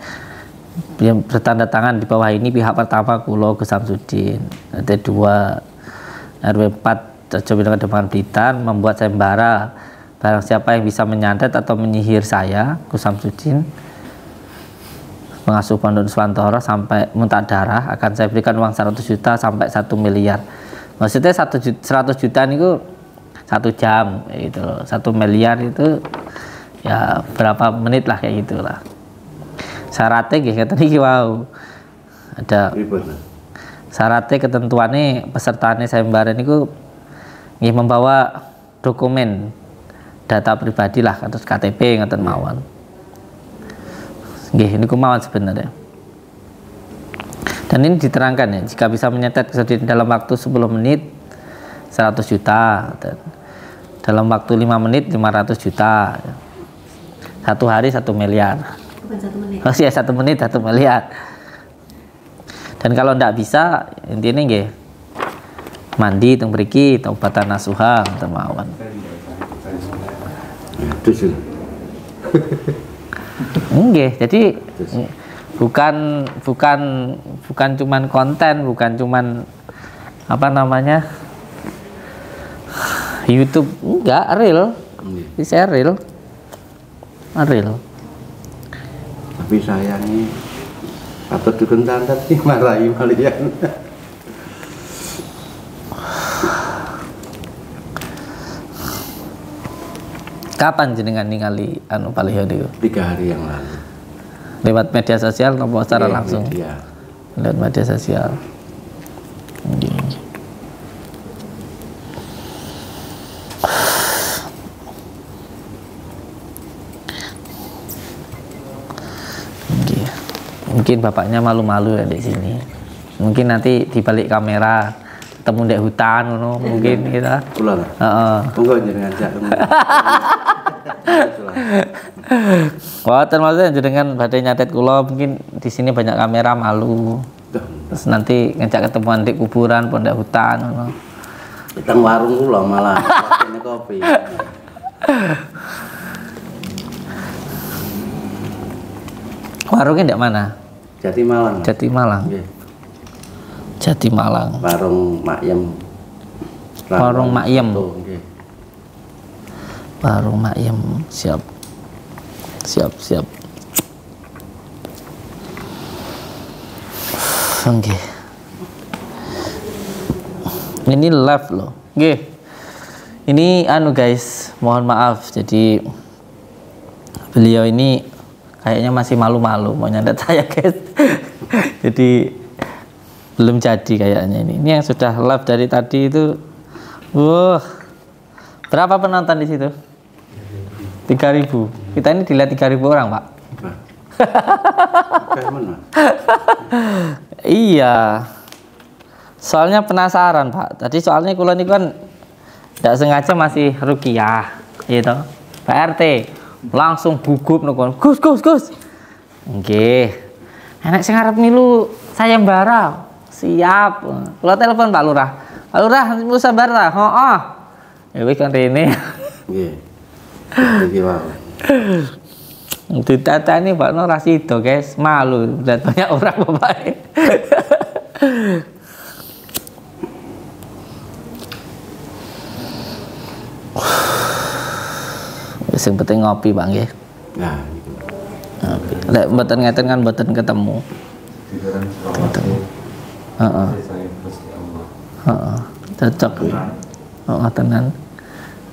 [SPEAKER 1] Yang bertanda tangan di bawah ini pihak pertama Kulo Gus Samsudin, RT 2 RW 4 Jogja Depan Blitar membuat sayembara. Barang siapa yang bisa menyantet atau menyihir saya Gus Samsudin mengasuh Pondok Nuswantoro sampai muntah darah akan saya berikan uang 100 juta sampai 1 miliar. Maksudnya 100 juta itu 1 jam gitu loh. 1 miliar itu ya berapa menit lah kayak gitulah. Syaratnya gitu nih wow. Ada syaratnya ketentuannya pesertanya sayembara niku nggih membawa dokumen data pribadi lah atau KTP ngoten mawon. Nggih niku mawon sebenarnya. Dan ini diterangkan ya, jika bisa menyetet kesudian dalam waktu 10 menit 100 juta, dan dalam waktu 5 menit 500 juta, 1 hari 1 miliar. Bukan 1 menit. Oh iya 1 menit 1 miliar. Dan kalau ndak bisa intinya nggih mandi teng mriki taubatan nasuha teng mawon.
[SPEAKER 3] Aduh.
[SPEAKER 1] Nggih, jadi bukan cuman konten, bukan cuman apa namanya YouTube, enggak real, bisa real.
[SPEAKER 3] Tapi sayangnya atau dukun santet sih marahi malian.
[SPEAKER 1] Kapan jenengan ningali anu Paliho niku?
[SPEAKER 3] 3 hari yang lalu.
[SPEAKER 1] Lewat media sosial atau secara
[SPEAKER 3] Iya,
[SPEAKER 1] langsung?
[SPEAKER 3] media.
[SPEAKER 1] Lewat media sosial. Nggih. Nggih. Mungkin bapaknya malu-malu ya di sini. Mungkin nanti di balik kamera ketemu di hutan ngono mungkin kita.
[SPEAKER 3] Kula lah.
[SPEAKER 1] Heeh.
[SPEAKER 3] Monggo jenengan jak.
[SPEAKER 1] Wah, termasuk jenengan badhe nyatet kula mungkin di sini banyak kamera malu. Terus nanti ngejak ketemuan di kuburan pondok hutan ngono.
[SPEAKER 3] Teng warung kula malah ini kopi.
[SPEAKER 1] Warungnya ndak mana?
[SPEAKER 3] Jati Malang.
[SPEAKER 1] Jati Malang.
[SPEAKER 3] Nggih.
[SPEAKER 1] Jati Malang.
[SPEAKER 3] Warung Makyem.
[SPEAKER 1] Warung Makyem.
[SPEAKER 3] Nggih.
[SPEAKER 1] Warung Makyem, siap. Oke. Ini live loh. Oke. Ini anu guys, mohon maaf. Jadi beliau ini kayaknya masih malu-malu mau nyandet saya guys. Jadi belum jadi kayaknya ini. Ini yang sudah live dari tadi itu. Wah. Berapa penonton di situ? 3.000. Kita ini dilihat 3.000 orang, Pak.
[SPEAKER 3] Kayak mana?
[SPEAKER 1] Iya. Soalnya penasaran, Pak. Tadi soalnya kula ini kan tidak sengaja masih ruqyah, gitu. Pak RT langsung gugup nukon. Gus. Nggih. Enak sing arep milu sayembara. Siap. Kula telepon Pak Lurah. Pak Lurah milu sayembara. Heeh. Ya wis kan rene.
[SPEAKER 3] Nggih. Iki wae.
[SPEAKER 1] Ditata ini Pak Nur Rasido guys, malu lihat banyak orang Bapak. Sing penting ngopi Bang nggih.
[SPEAKER 3] Nah,
[SPEAKER 1] Ngopi. Lek mboten ngeten kan mboten ketemu. Ketemu. Heeh. Heeh. Cocok. Heeh tenan.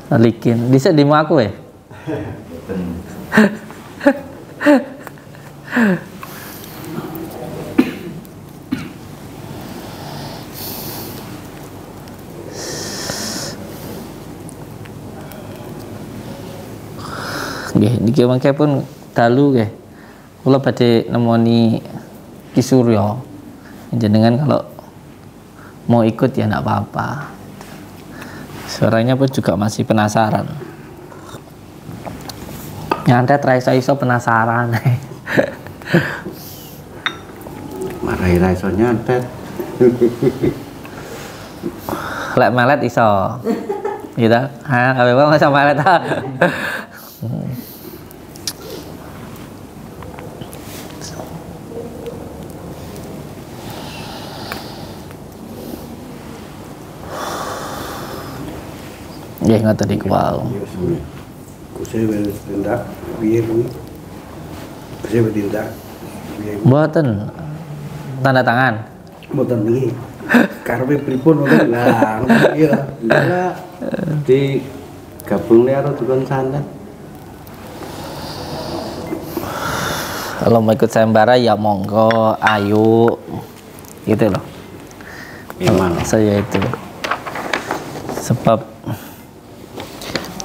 [SPEAKER 1] Likin. Dhisik demo aku ya. Nggih, niki mangke pun dalu nggih. Kula badhe nemoni Ki Surya. Jenengan kalau mau ikut ya enggak apa-apa. Suaranya pun juga masih penasaran. Nyantet ra iso penasaran.
[SPEAKER 3] marahi ra iso nyantet.
[SPEAKER 1] Lek melet iso. Gitu. Ha, awe wong iso melet. Nggih ngoten iku wae.
[SPEAKER 5] Kusih wis tindak piye kuwi? Kusih wis tindak piye?
[SPEAKER 1] Mboten tanda tangan.
[SPEAKER 5] Mboten niki. Karepe pripun ngoten lah. Iya.
[SPEAKER 3] Enggak. Di gabung karo dukun santet.
[SPEAKER 1] Kalau mau ikut sayembara ya monggo, ayo. Gitu loh.
[SPEAKER 3] Emang
[SPEAKER 1] Saya itu. Sebab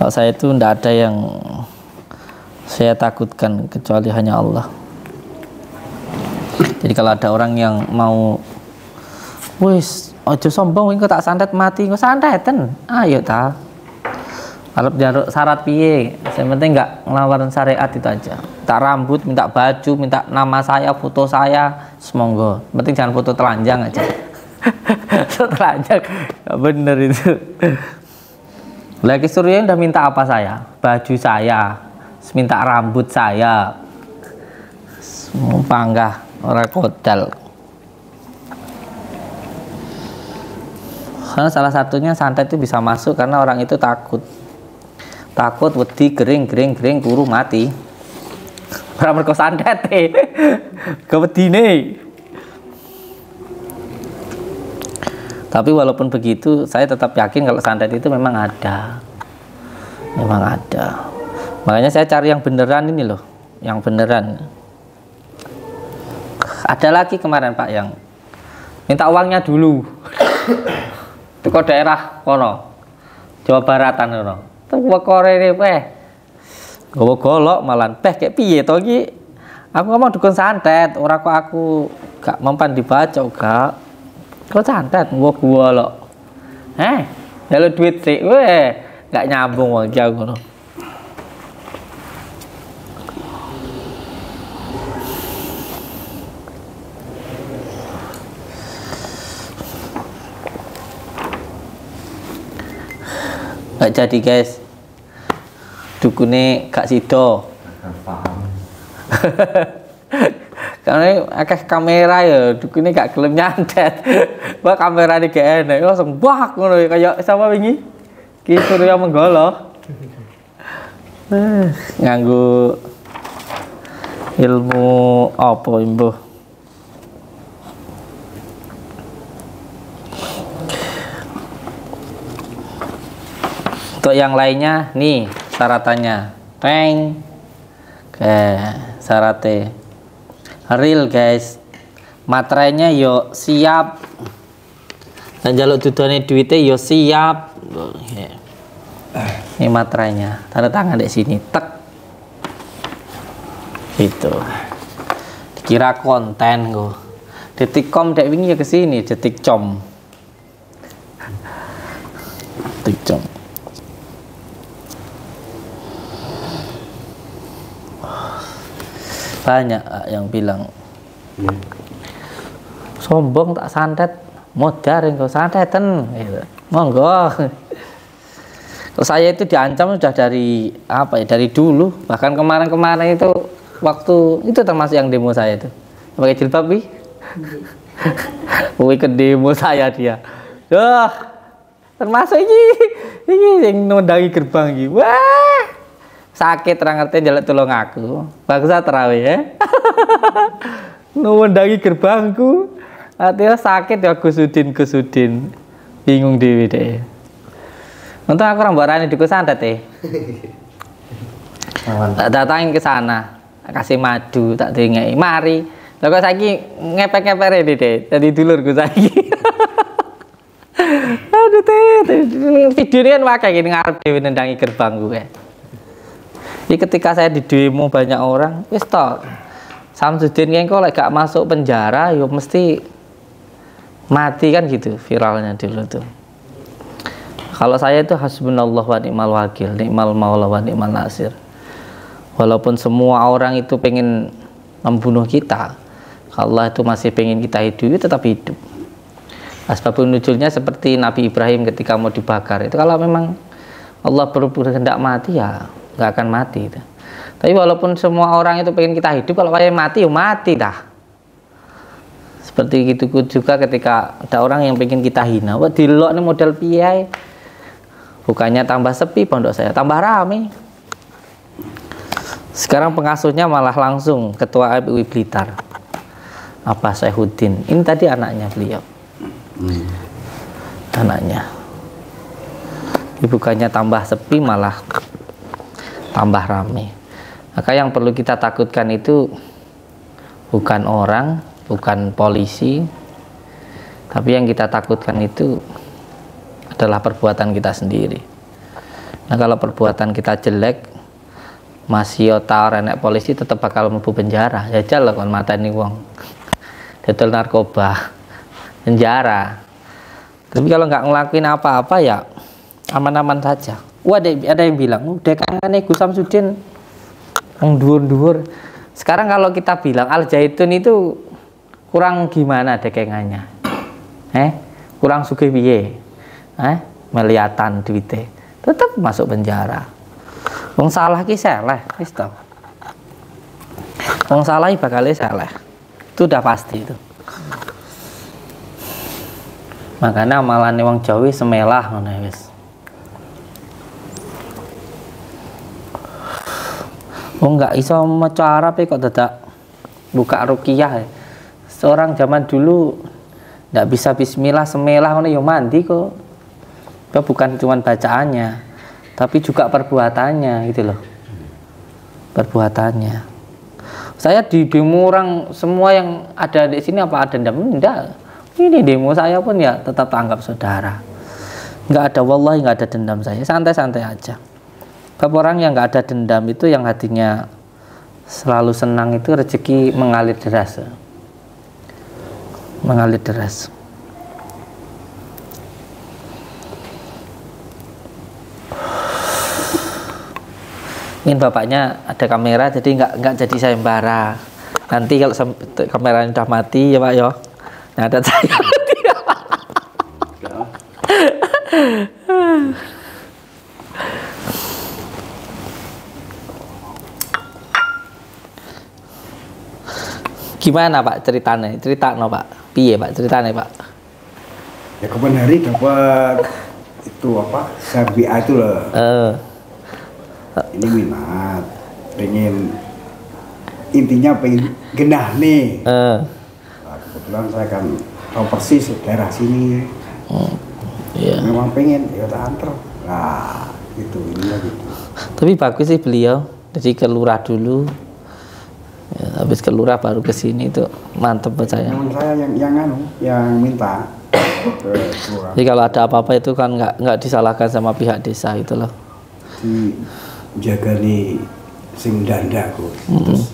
[SPEAKER 1] kalau saya itu tidak ada yang saya takutkan kecuali hanya Allah. Jadi kalau ada orang yang mau, wis, ojo sombong, engko tak santet mati, engko santeten, ayo ta. Arep njaluk syarat piye? Yang penting nggak ngelawan syariat itu aja. Minta rambut, minta baju, minta nama saya, foto saya, semonggo. Yang penting jangan foto telanjang aja. Foto telanjang, nggak bener itu. Lagi Surya udah minta apa saya? Baju saya, minta rambut saya, panggah orang kodal. Karena salah satunya santet itu bisa masuk karena orang itu takut wedi gering kuru mati. Orang mergo santet kewedine. Tapi walaupun begitu saya tetap yakin kalau santet itu memang ada. Makanya saya cari yang beneran ini loh, yang beneran. Ada lagi kemarin Pak yang minta uangnya dulu. Itu kok daerah kono, Jawa Baratan kono. Tuwa korene weh. Gowo golok malan peh kayak piye to iki? Aku ngomong dukun santet, ora kok aku gak mempan dibaca gak. Kok santet gua golok. Lalu duit sih, weh, gak nyambung wong iki aku ngono. Gak jadi guys, dukune gak sido. Karena akeh kamera ya, dukune gak gelem nyantet. Wah kamerane gak enak, langsung bak ngono kaya sama wingi. Ki Surya Menggolo. Nganggo ilmu apa imbuh? Untuk yang lainnya nih syaratannya peng syaratnya real guys, materainya yo siap dan jaluk dudone duitnya yo siap. Ini materainya, tanda tangan di sini tek itu dikira konten go detikcom dek wingi ya kesini detikcom banyak yang bilang sombong tak santet modar engkau santeten gitu. Monggo. Kalau saya itu diancam sudah dari apa ya, dari dulu, bahkan kemarin itu waktu itu termasuk yang demo saya itu pakai jilbab wi ke demo saya dia termasuk ini yang nondangi gerbang gitu. Wah sakit orang ngerti jalan tolong aku bangsa terawih ya. Nondangi gerbangku artinya sakit ya Gusudin bingung dewi deh. Untung aku orang barani di santet tak datangin ke sana kasih madu tak dengai mari lho kok saiki ngepek-ngepek deh jadi dulurku saiki. Aduh video ini kan wakai gini ngarep dewi nendangi gerbang gue. Jadi ketika saya di demo banyak orang wis toh Samsudin kan kok gak masuk penjara yuk mesti mati kan gitu viralnya dulu tuh. Kalau saya itu hasbunallah wa ni'mal wakil, ni'mal maula wa ni'mal nasir. Walaupun semua orang itu pengen membunuh kita, Allah itu masih pengen kita hidup, tetap hidup. Asbabun nuzulnya seperti Nabi Ibrahim ketika mau dibakar. Itu kalau memang Allah berkehendak mati ya nggak akan mati. Tapi walaupun semua orang itu pengen kita hidup, kalau saya mati ya mati dah. Seperti gitu juga ketika ada orang yang pengen kita hina, wah dilok nih model piye. Bukannya tambah sepi pondok saya, tambah rame. Sekarang pengasuhnya malah langsung ketua MUI Blitar, apa Saihuddin. Ini tadi anaknya beliau, anaknya. Bukannya tambah sepi malah tambah rame. Maka yang perlu kita takutkan itu bukan orang, bukan polisi, tapi yang kita takutkan itu adalah perbuatan kita sendiri. Nah kalau perbuatan kita jelek, masih otak renek polisi tetap bakal mlebu penjara. Jajal lah kon mateni wong. Dodol narkoba, penjara. Tapi kalau nggak ngelakuin apa-apa ya aman-aman saja. Wah ada yang bilang, dekane Gus Samsudin yang dhuwur-dhuwur. Sekarang kalau kita bilang Al Zaitun itu kurang gimana dekengannya? Kurang sugih piye? Melihatan duite. tetap masuk penjara. Wong salah ki seleh, wis to. Wong salah bakal seleh. Itu udah pasti itu. Makanya amalane wong Jawa semelah ngono wis. Wong nggak iso maca Arab kok dadak buka ruqyah. Seorang zaman dulu nggak bisa bismillah semelah ngono ya mandi kok. Itu bukan cuma bacaannya, tapi juga perbuatannya gitu loh. Perbuatannya. Saya di demo orang semua yang ada di sini apa ada dendam? Enggak. Ini demo saya pun ya tetap anggap saudara. Nggak ada, wallahi nggak ada dendam saya. Santai-santai aja. Bab orang yang nggak ada dendam itu yang hatinya selalu senang itu rezeki mengalir deras. Mengalir deras. Ingin bapaknya ada kamera jadi nggak jadi sayembara. Nanti kalau kameranya udah mati ya Pak yo, nah ada saya. Gimana Pak ceritanya? Cerita no Pak. Piye Pak ceritanya Pak?
[SPEAKER 5] Ya kemarin hari dapat itu apa? SBA itu loh. Ini minat, pengen intinya pengen genah nih. Nah, kebetulan saya kan tahu persis daerah sini.
[SPEAKER 1] Iya.
[SPEAKER 5] Memang pengen ya tak antar. Nah, gitu ininya gitu.
[SPEAKER 1] Tapi bagus sih beliau. Jadi ke lurah dulu. Ya, habis ke lurah baru ke sini itu mantep buat saya.
[SPEAKER 5] Memang saya yang minta ke lurah.
[SPEAKER 1] Jadi kalau ada apa-apa itu kan nggak disalahkan sama pihak desa itu loh.
[SPEAKER 5] Jaga nih sing dandaku. Terus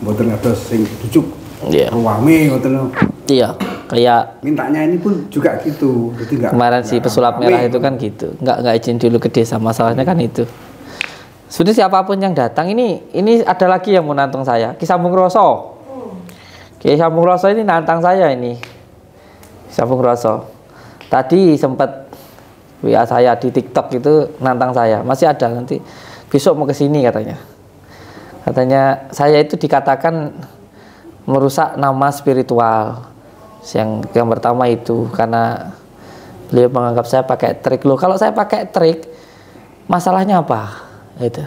[SPEAKER 5] mboten ngertos sing cucuk.
[SPEAKER 1] Iya.
[SPEAKER 5] Ruame ngoten.
[SPEAKER 1] Iya, kayak
[SPEAKER 5] mintanya ini pun juga gitu. Jadi
[SPEAKER 1] kemarin si pesulap merah itu kan gitu. Nggak izin dulu ke desa, masalahnya kan itu. Sudah siapapun yang datang ini ada lagi yang mau nantang saya. Ki Sambung Roso. Ki Sambung Roso ini nantang saya ini. Sambung Roso. Tadi sempat WA saya di TikTok itu nantang saya. Masih ada nanti besok mau ke sini katanya. Katanya saya itu dikatakan merusak nama spiritual. Yang pertama itu karena beliau menganggap saya pakai trik. Loh, kalau saya pakai trik masalahnya apa? Itu.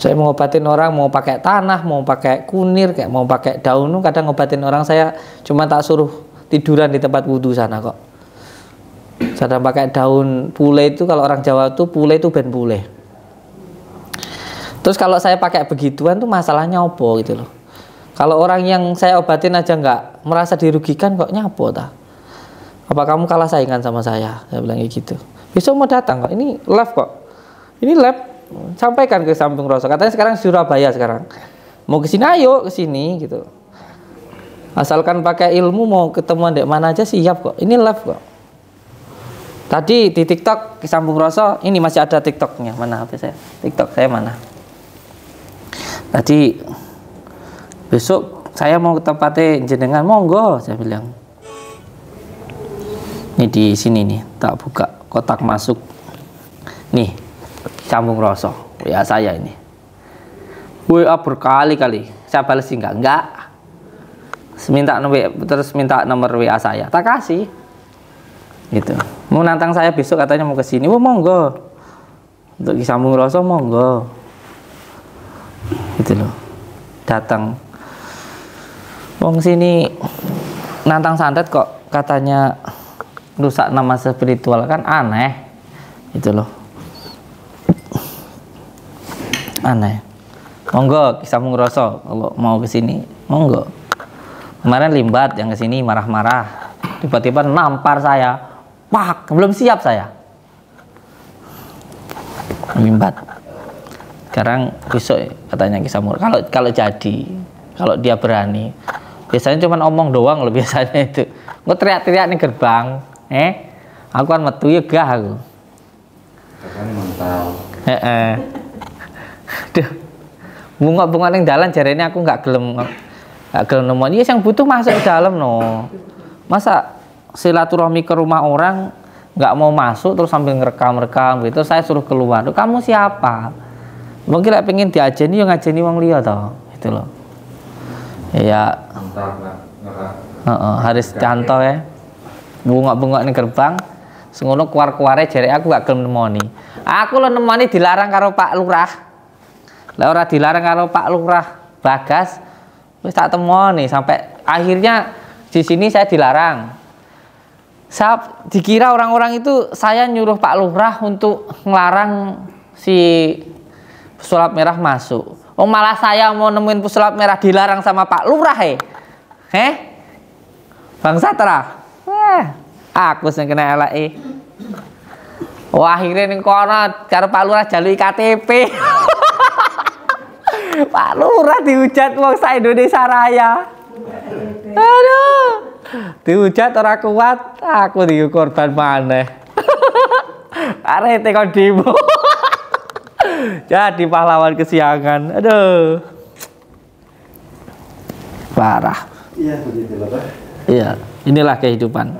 [SPEAKER 1] Saya mau ngobatin orang mau pakai tanah, mau pakai kunir, kayak mau pakai daun. Kadang ngobatin orang saya cuma tak suruh tiduran di tempat wudhu sana kok. Saya pakai daun pule itu, kalau orang Jawa itu pule itu ben pule. Terus kalau saya pakai begituan tuh masalahnya opo gitu loh. Kalau orang yang saya obatin aja nggak merasa dirugikan kok nyapo ta? Apa kamu kalah saingan sama saya? Saya bilang kayak gitu. Besok mau datang kok. Ini live kok. Ini live. Sampaikan ke Sambung Roso. Katanya sekarang Surabaya sekarang. Mau ke sini ayo ke sini gitu. Asalkan pakai ilmu mau ketemuan di mana aja siap kok. Ini live kok. Tadi di TikTok Sambung Roso, ini masih ada TikToknya. Mana HP saya? TikTok saya mana? Tadi besok saya mau ke tempatnya jenengan, monggo saya bilang. Ini di sini nih, tak buka kotak masuk. Nih, Sambung Roso, WA saya ini. WA berkali-kali, saya balas enggak. Terus minta nomor WA saya, tak kasih. Gitu. Mau nantang saya besok katanya mau ke sini. Wah, monggo. Untuk Ki Sambung Roso monggo. Gitu loh. Datang. Wong sini nantang santet kok katanya rusak nama spiritual, kan aneh. Gitu loh. Aneh. Monggo Ki Sambung Roso kalau mau ke sini, monggo. Kemarin Limbat yang ke sini marah-marah. Tiba-tiba nampar saya. Pak, belum siap saya. Limbat. Sekarang besok katanya Ki Sambung. Kalau jadi, kalau dia berani. Biasanya cuma omong doang loh biasanya itu. Nggak teriak-teriak nih gerbang. Aku kan metu ya gah aku.
[SPEAKER 2] Katanya mental.
[SPEAKER 1] Duh. Bunga-bunga yang dalan jarene aku nggak gelem nemuin. Iya yang butuh masuk ke dalam no. Masa silaturahmi ke rumah orang nggak mau masuk, terus sambil ngerekam gitu. Saya suruh keluar. Kamu siapa? Mungkin lek pengen diajeni yo ngajeni wong liya to, gitu loh. Ya. Haris Canto ya. Bungok-bungok ning gerbang. Sengono keluar-keluare jare aku gak gelem nemoni. Aku lo nemoni dilarang karo Pak Lurah. Lah ora dilarang karo Pak Lurah Bagas, wis tak temoni sampai akhirnya di sini saya dilarang. Saya dikira orang-orang itu saya nyuruh Pak Lurah untuk ngelarang si pesulap merah masuk. Oh malah saya mau nemuin pesulap merah dilarang sama Pak Lurah Bang Satra. Aku sing kena eleke. Wah akhirnya ning kono karo Pak Lurah jaluki KTP. Pak Lurah dihujat wong sak Indonesia Raya. Aduh. Dihujat ora kuat, aku di korban maneh. Arek tekon demo. Jadi pahlawan kesiangan. Aduh. Parah.
[SPEAKER 5] Iya begitulah Pak.
[SPEAKER 1] Iya, inilah kehidupan.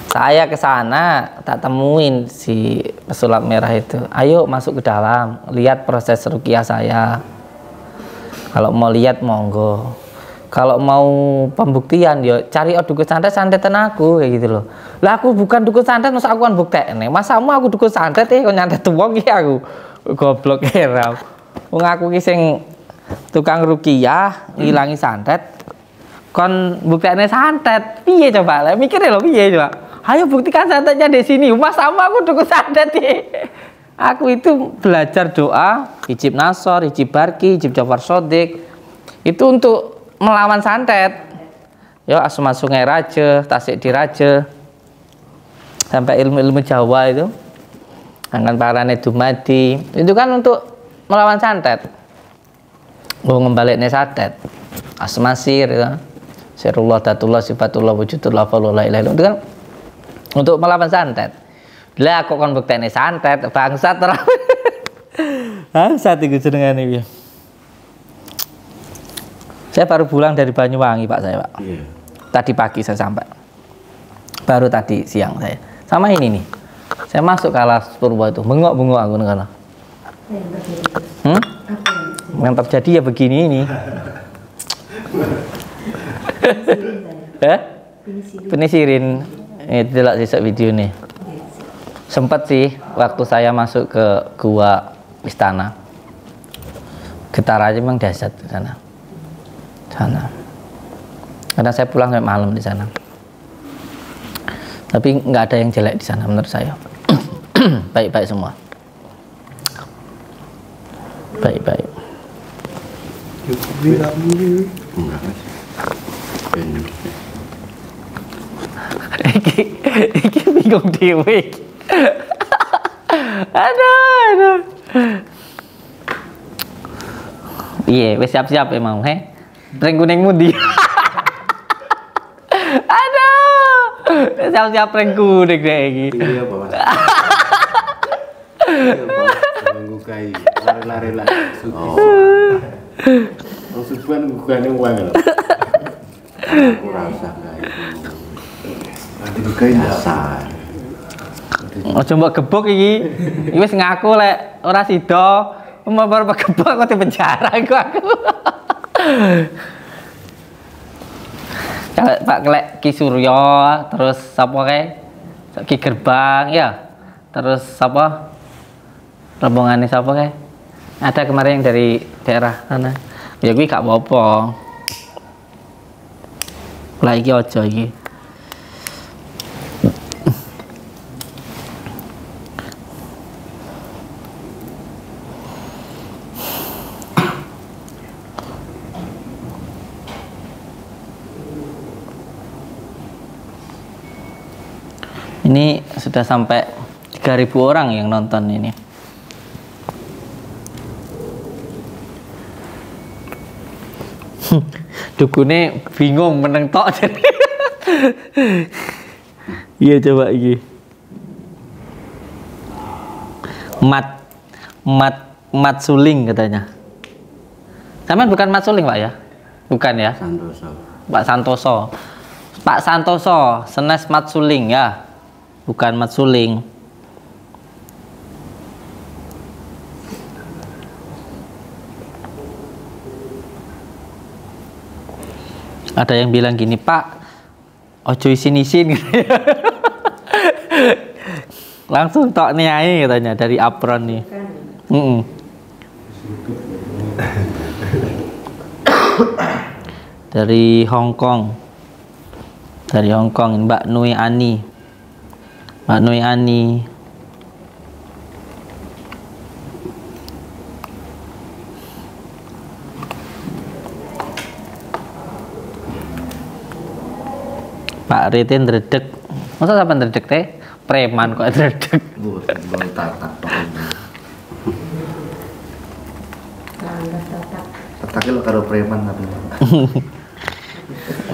[SPEAKER 1] Saya ke sana tak temuin si pesulap merah itu. Ayo masuk ke dalam, lihat proses ruqyah saya. Kalau mau lihat monggo. Kalau mau pembuktian yo cari dukun santet-santetan aku kayak gitu loh. Lah aku bukan dukun santet, masa aku kan buktekne. Masamu aku dukun santet kok nyantet wong iki aku. Goblok era. Wong aku ki sing tukang ruqyah ngilangi santet. Kon buktekne santet. Piye coba? Lah mikire lho piye coba? Ayo buktikan santetnya di sini. Masamu aku dukun santet iki. Aku itu belajar doa, hijib Nasor, hijib Barki, hijib Jafar Sodik. Itu untuk melawan santet. Ya Asma Sungai Raja, Tasik Diraja. Sampai ilmu-ilmu Jawa itu. Angkan Parane Dumadi. Itu kan untuk melawan santet. Mau ngembaliknya santet. Asmasir itu. Sirullah datullah sifatullah wujudullah falullah ilaha illallah. Itu kan untuk melawan santet. Lah kok kon buktene santet bangsat ora. Bangsat iku jenengane piye? Saya baru pulang dari Banyuwangi Pak saya Pak.
[SPEAKER 3] Iya.
[SPEAKER 1] Tadi pagi saya sampai. Baru tadi siang saya. Sama ini nih. Saya masuk ke Alas Purwo itu, bengok-bengok aku nengana. Yang terjadi ya begini ini. Penisirin. Ini tidak sisa video nih. Sempat sih waktu saya masuk ke gua istana. Getarannya memang dahsyat di sana. Karena saya pulang sampai malam di sana. Tapi nggak ada yang jelek di sana menurut saya. Baik-baik semua. Baik-baik. Iki bingung dewe. Aduh. Iya, wis siap-siap emang, Pring kuningmu di. Aduh. Siap-siap pring kuning deh iki.
[SPEAKER 3] Iya, Pak. Iya, Pak. Ngukai, lari-lari lah. Oh, susuan ngukane uang lho. Aku rasa kayak itu. Nanti ngukai dasar.
[SPEAKER 1] Ojo mbok gebuk iki. Iki wis ngaku lek ora sida, baru gebuk kok di penjara iku aku. Kalau Pak Klek Ki Suryo, terus sapa kae? Ki Gerbang ya. Terus sapa? Rombongane sapa kae? Ada kemarin yang dari daerah sana. Ya kuwi gak apa-apa. Lah iki aja iki. Ini sudah sampai 3.000 orang yang nonton ini. Dukune bingung meneng tok. Iya coba iki. Mat Suling katanya. Sampean bukan Mat Suling, Pak ya? Bukan ya?
[SPEAKER 3] Santoso.
[SPEAKER 1] Pak Santoso. Pak Santoso, Senes Mat Suling ya. bukan matsuling. Ada yang bilang gini, Pak, ojo isin-isin gitu. Langsung tok niai katanya dari apron nih. Dari Hong Kong. Dari Hong Kong, Mbak Nui Ani. Mbak Nui Ani. Pak Ritin dredeg. Masa sampean dredeg teh? Preman kok dredeg.
[SPEAKER 2] Tetake lo karo preman tapi.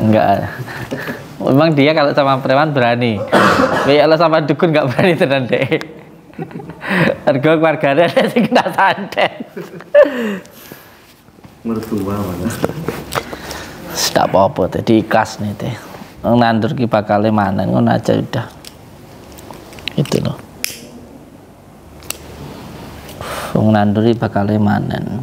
[SPEAKER 1] Enggak. Memang dia kalau sama preman berani. Tapi kalau sama dukun enggak berani tenan deh. Harga keluarganya ada sing kena santet.
[SPEAKER 2] Mertua mana?
[SPEAKER 1] Tidak apa-apa, jadi ikhlas nih teh. Nandur ki bakal manen ngono aja udah. Itu loh. Wong nanduri bakal manen.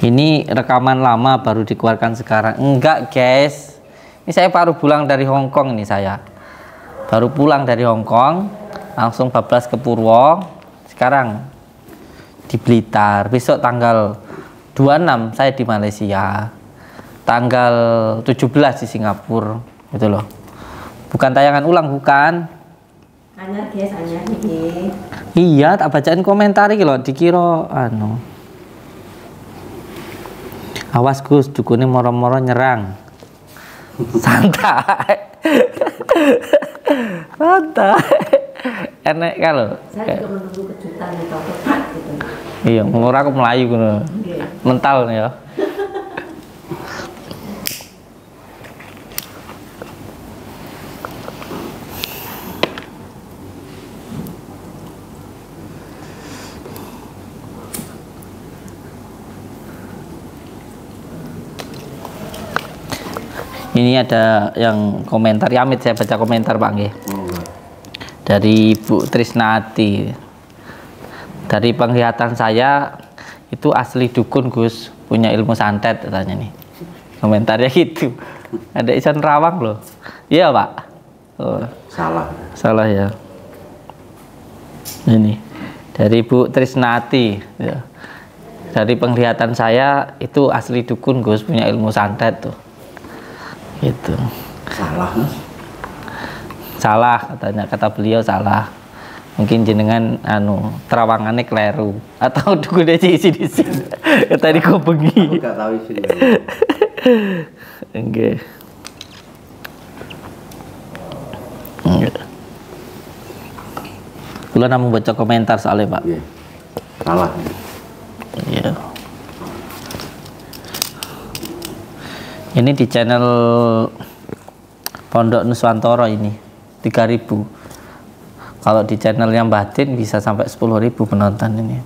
[SPEAKER 1] Ini rekaman lama baru dikeluarkan sekarang. Enggak, guys. Ini saya baru pulang dari Hong Kong ini saya. Baru pulang dari Hong Kong, langsung bablas ke Purwo. Sekarang di Blitar. Besok tanggal 26 saya di Malaysia, tanggal 17 di Singapura, gitu loh. Bukan tayangan ulang, bukan.
[SPEAKER 6] Anyar guys, anyar nih.
[SPEAKER 1] Iya, tak bacain komentar iki lho, dikira anu. Awas Gus, dukune moro-moro nyerang. Santai. Santai. Enek kalau.
[SPEAKER 6] Saya juga menunggu kejutan atau ketat gitu.
[SPEAKER 1] Iya, ora aku melayu ngono. Mental nih ya. Ini ada yang komentar, Yamit, saya baca komentar Pak nggih. Dari Bu Trisnati. Dari penglihatan saya itu asli dukun Gus, punya ilmu santet katanya nih. Komentarnya gitu. Ada Isan Rawang loh. Iya Pak. Oh. Salah ya. Ini dari Bu Trisnati. Ya. Dari penglihatan saya itu asli dukun Gus, punya ilmu santet tuh. Gitu. Salah katanya, kata beliau salah. Mungkin jenengan terawangannya kleru atau dukunnya isi di sini. Tadi kau bengi.
[SPEAKER 3] Enggak tahu isinya.
[SPEAKER 1] Enggak. Kula namung baca komentar soalnya Pak.
[SPEAKER 3] Iya. Salah.
[SPEAKER 1] Iya. Ini di channel Pondok Nuswantoro ini 3.000. Kalau di channel yang Batin bisa sampai 10.000 penonton ini.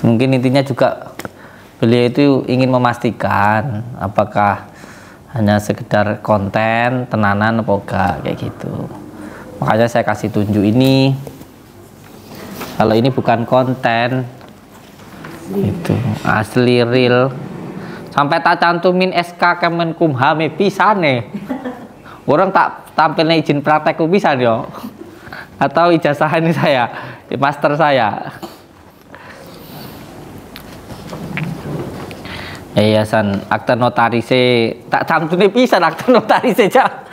[SPEAKER 1] Mungkin intinya juga beliau itu ingin memastikan apakah hanya sekedar konten tenanan apa enggak, kayak gitu. Makanya saya kasih tunjuk ini. Kalau ini bukan konten, itu asli real. Sampai tak cantumin SK Kemenkumham pisane. Orang tak tampilnya izin praktekku bisa yo. Atau ijazah ini saya, master saya. Yayasan akta notarise tak cantumin pisan akta notarise aja.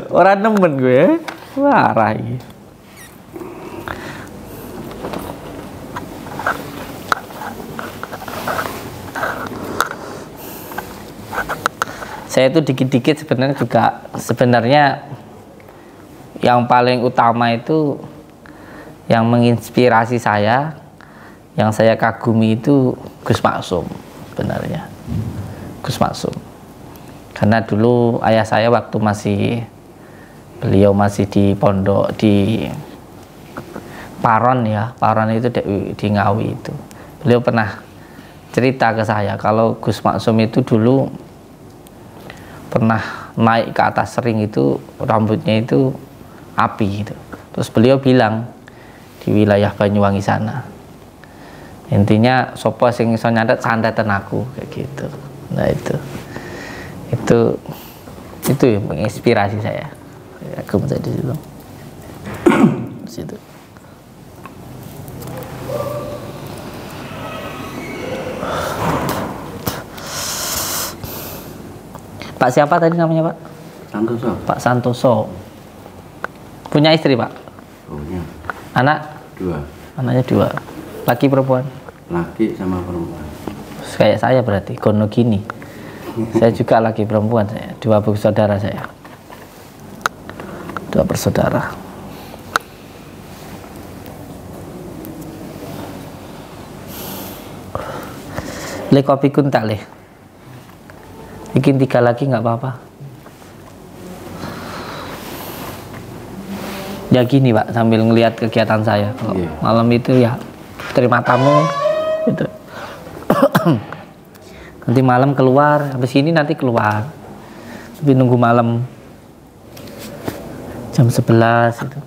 [SPEAKER 1] Orang nemen gue. Warah iki. Saya itu dikit-dikit sebenarnya yang paling utama itu yang menginspirasi saya, yang saya kagumi itu Gus Maksum sebenarnya. Gus Maksum. Karena dulu ayah saya waktu beliau masih di pondok di Paron ya, Paron itu di Ngawi itu. Beliau pernah cerita ke saya kalau Gus Maksum itu dulu pernah naik ke atas ring itu rambutnya itu api gitu. Terus beliau bilang di wilayah Banyuwangi sana, intinya sopo sing iso nyantet santetan aku kayak gitu. Nah itu yang menginspirasi saya. Aku menjadi di situ. Pak siapa tadi namanya Pak?
[SPEAKER 3] Santoso.
[SPEAKER 1] Pak Santoso. Punya istri Pak?
[SPEAKER 3] Punya.
[SPEAKER 1] Anak?
[SPEAKER 3] 2.
[SPEAKER 1] Anaknya 2. Laki perempuan?
[SPEAKER 3] Laki sama perempuan.
[SPEAKER 1] Kayak saya berarti, gono gini. Saya juga laki perempuan saya. 2 bersaudara saya. 2 bersaudara. Le kopi kun tak le? Bikin 3 lagi nggak apa-apa. Ya gini Pak, sambil ngelihat kegiatan saya. Kalau malam itu ya terima tamu gitu. Nanti malam keluar, habis ini nanti keluar. Tapi nunggu malam jam 11 itu.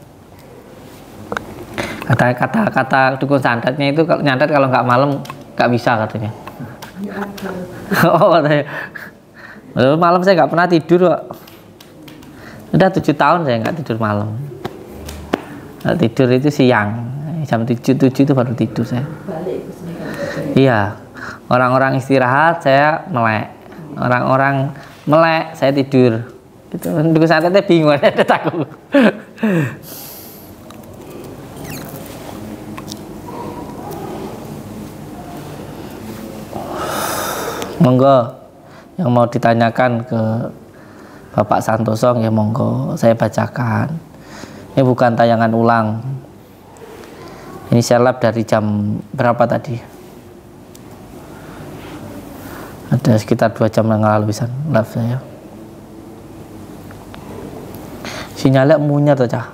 [SPEAKER 1] Kata dukun santetnya itu kalau nyantet kalau nggak malam nggak bisa katanya. Oh katanya. Malam saya nggak pernah tidur Pak. Udah 7 tahun saya nggak tidur malam. Nggak tidur itu siang, jam 7 itu baru tidur saya. Iya, orang-orang istirahat saya melek, orang-orang melek saya tidur. Gitu. Dukun santetnya bingung, ada takut. Monggo yang mau ditanyakan ke Bapak Santoso ya monggo saya bacakan. Ini bukan tayangan ulang. Ini saya live dari jam berapa tadi? Ada sekitar 2 jam yang lalu bisa live saya. Sinyalnya munyar tuh Cah.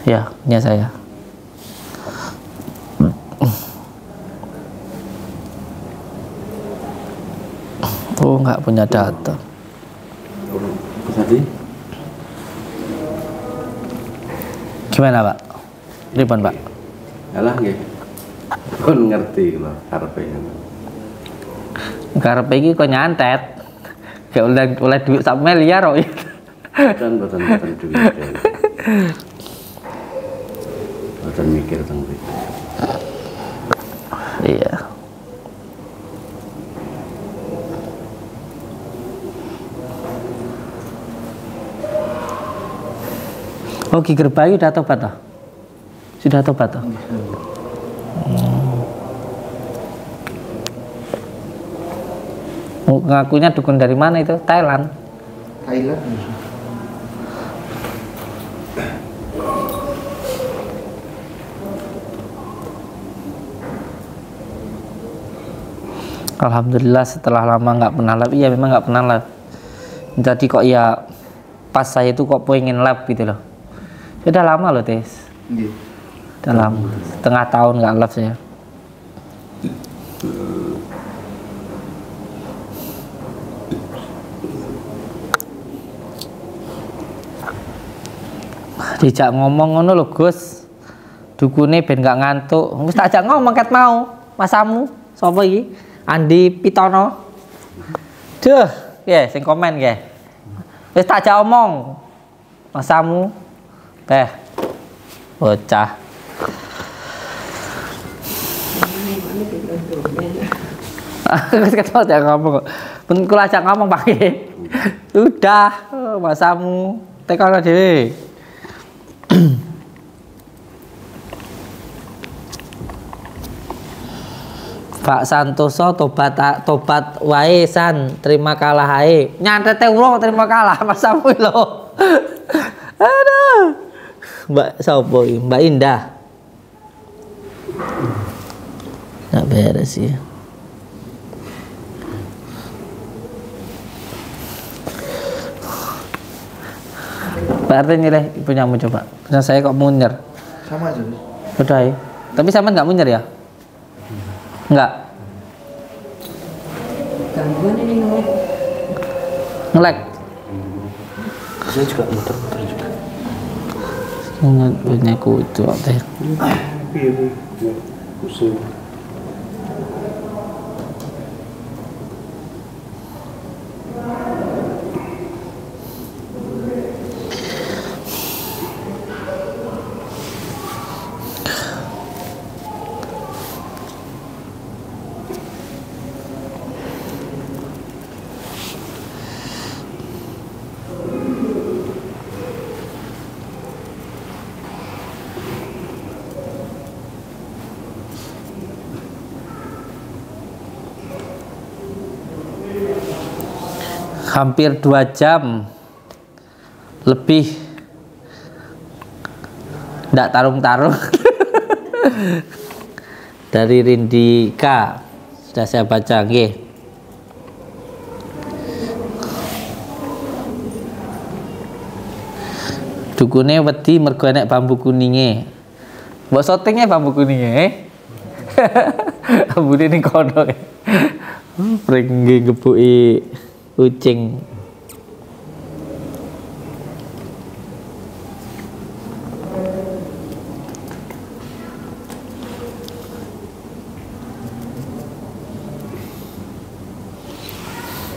[SPEAKER 1] Ya, punya saya. Oh, nggak punya data.
[SPEAKER 3] Tadi?
[SPEAKER 1] Gimana Pak? Ribon Pak?
[SPEAKER 3] Alah nggih. Kon ngerti lho karepe.
[SPEAKER 1] Karepe iki kok nyantet. Gak oleh duit sak miliar kok.
[SPEAKER 3] Boten duit. Boten mikir teng mriki.
[SPEAKER 1] Iya. Oh, Ki Gerbayu udah tobat toh? Sudah tobat toh? Ngakunya dukun dari mana itu? Thailand.
[SPEAKER 2] Thailand.
[SPEAKER 1] Alhamdulillah setelah lama nggak pernah live. Iya memang nggak pernah live. Jadi kok ya pas saya itu kok pengen live gitu loh. Sudah lama loh Tes.
[SPEAKER 2] Iya.
[SPEAKER 1] Udah lama. Setengah tahun nggak live saya. Dijak ngomong ngono lho Gus. Dukune ben gak ngantuk. Wis tak ajak ngomong ket mau. Masamu sapa iki? Andi Pitono. Duh, ya sing komen ya. Wis tak ajak omong. Masamu teh bocah. Wis ketemu ajak ngomong kok. Pun kula ajak ngomong pakai. Udah, masamu tekono dhewe. Pak Santoso tobat wae san, terima kalah ae. Nyantete urung terima kalah masamu lho. Aduh. Mbak sapa iki? Mbak Indah. Nggak beres ya. Pak RT nilai punyamu coba. Punya saya kok munyer.
[SPEAKER 2] Sama aja.
[SPEAKER 1] Udah ya. Tapi sama nggak munyer ya? Enggak.
[SPEAKER 6] Gangguan ini ngelek.
[SPEAKER 1] Ngelek.
[SPEAKER 7] Saya juga muter-muter juga.
[SPEAKER 1] Ingat punya kudu teh.
[SPEAKER 3] Piye kuwi? Pusing.
[SPEAKER 1] Hampir 2 jam lebih ndak tarung-tarung dari Rindika sudah saya baca nggih. Dukune wedi mergo enek bambu kuninge. Mbok syutinge bambu kuninge. Ambune ning kono. Pring ngebuki kucing.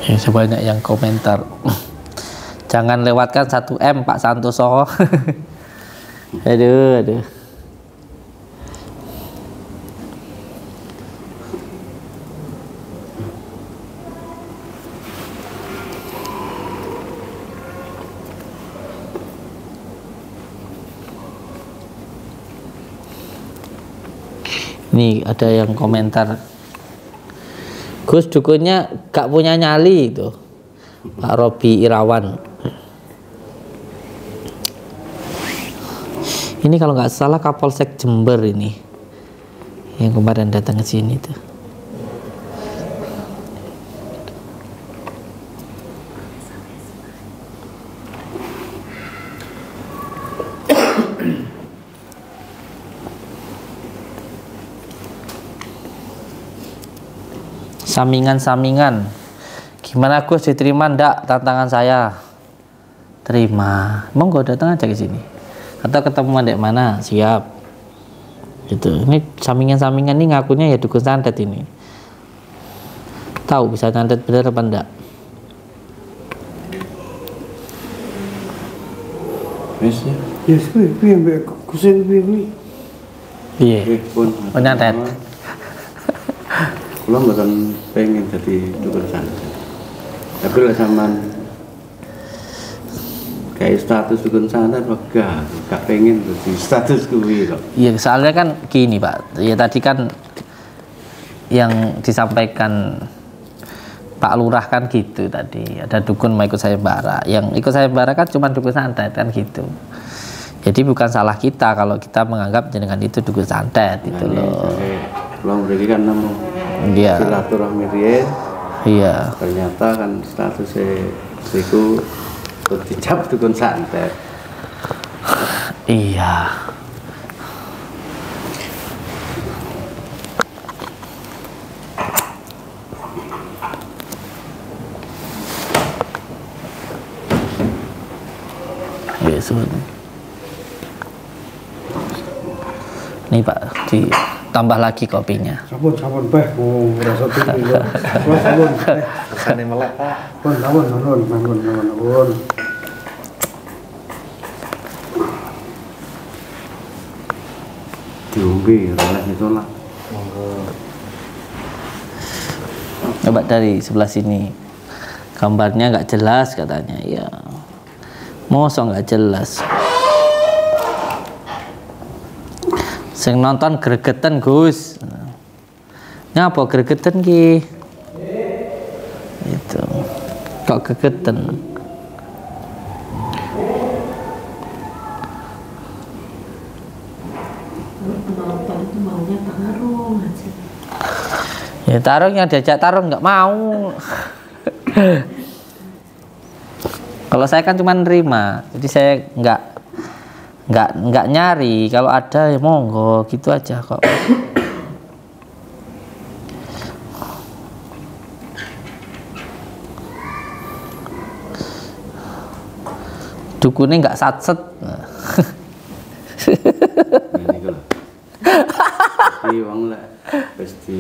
[SPEAKER 1] Ya, sebanyak yang komentar. Jangan lewatkan 1M Pak Santoso. Aduh. Nih ada yang komentar, Gus dukunnya gak punya nyali itu, Pak Robi Irawan. Ini kalau nggak salah Kapolsek Jember ini yang kemarin datang ke sini tuh. Samingan, gimana Gus, diterima ndak tantangan saya? Terima, monggo datang aja ke sini. Atau ketemuan di mana? Siap. Gitu. Ini samingan ini ngakunya ya dukun santet ini. Tahu bisa santet bener apa enggak?
[SPEAKER 3] Wis ya.
[SPEAKER 5] Yes, piye mbek kusen piye.
[SPEAKER 1] Iya.
[SPEAKER 3] Pun.
[SPEAKER 1] Santet.
[SPEAKER 3] Kula mboten pengen jadi dukun santet. Tapi lek sampean kayak status dukun santet gak pengen jadi status kuwi kok.
[SPEAKER 1] Iya, soalnya kan gini Pak. Ya tadi kan yang disampaikan Pak Lurah kan gitu tadi. Ada dukun mau ikut sayembara. Yang ikut sayembara kan cuma dukun santet kan gitu. Jadi bukan salah kita kalau kita menganggap jenengan itu dukun santet itu loh.
[SPEAKER 3] Kula mriki kan nemu
[SPEAKER 1] Iya.
[SPEAKER 3] silaturahmi riyen.
[SPEAKER 1] Iya.
[SPEAKER 3] Ternyata kan statusnya iku dicap dukun santet.
[SPEAKER 1] Iya. Yes, ini Pak, ditambah lagi kopinya.
[SPEAKER 5] Sampun Pak, mau rasa tinggi ya. Sampun.
[SPEAKER 7] Rasane melek, Pak.
[SPEAKER 5] Sampun.
[SPEAKER 3] Diombe oleh ditolak.
[SPEAKER 1] Coba dari sebelah sini. Gambarnya nggak jelas katanya. Ya. Mosok nggak jelas. Sing nonton gregeten Gus. Nyapa gregeten ki? Itu. Kok gregeten?
[SPEAKER 6] Penonton itu maunya tarung aja.
[SPEAKER 1] Ya tarung, yang diajak tarung nggak mau. Kalau saya kan cuma nerima, jadi saya nggak nyari. Kalau ada ya monggo, gitu aja kok. dukunnya nggak satset.
[SPEAKER 3] Ini kalau di wong lah pasti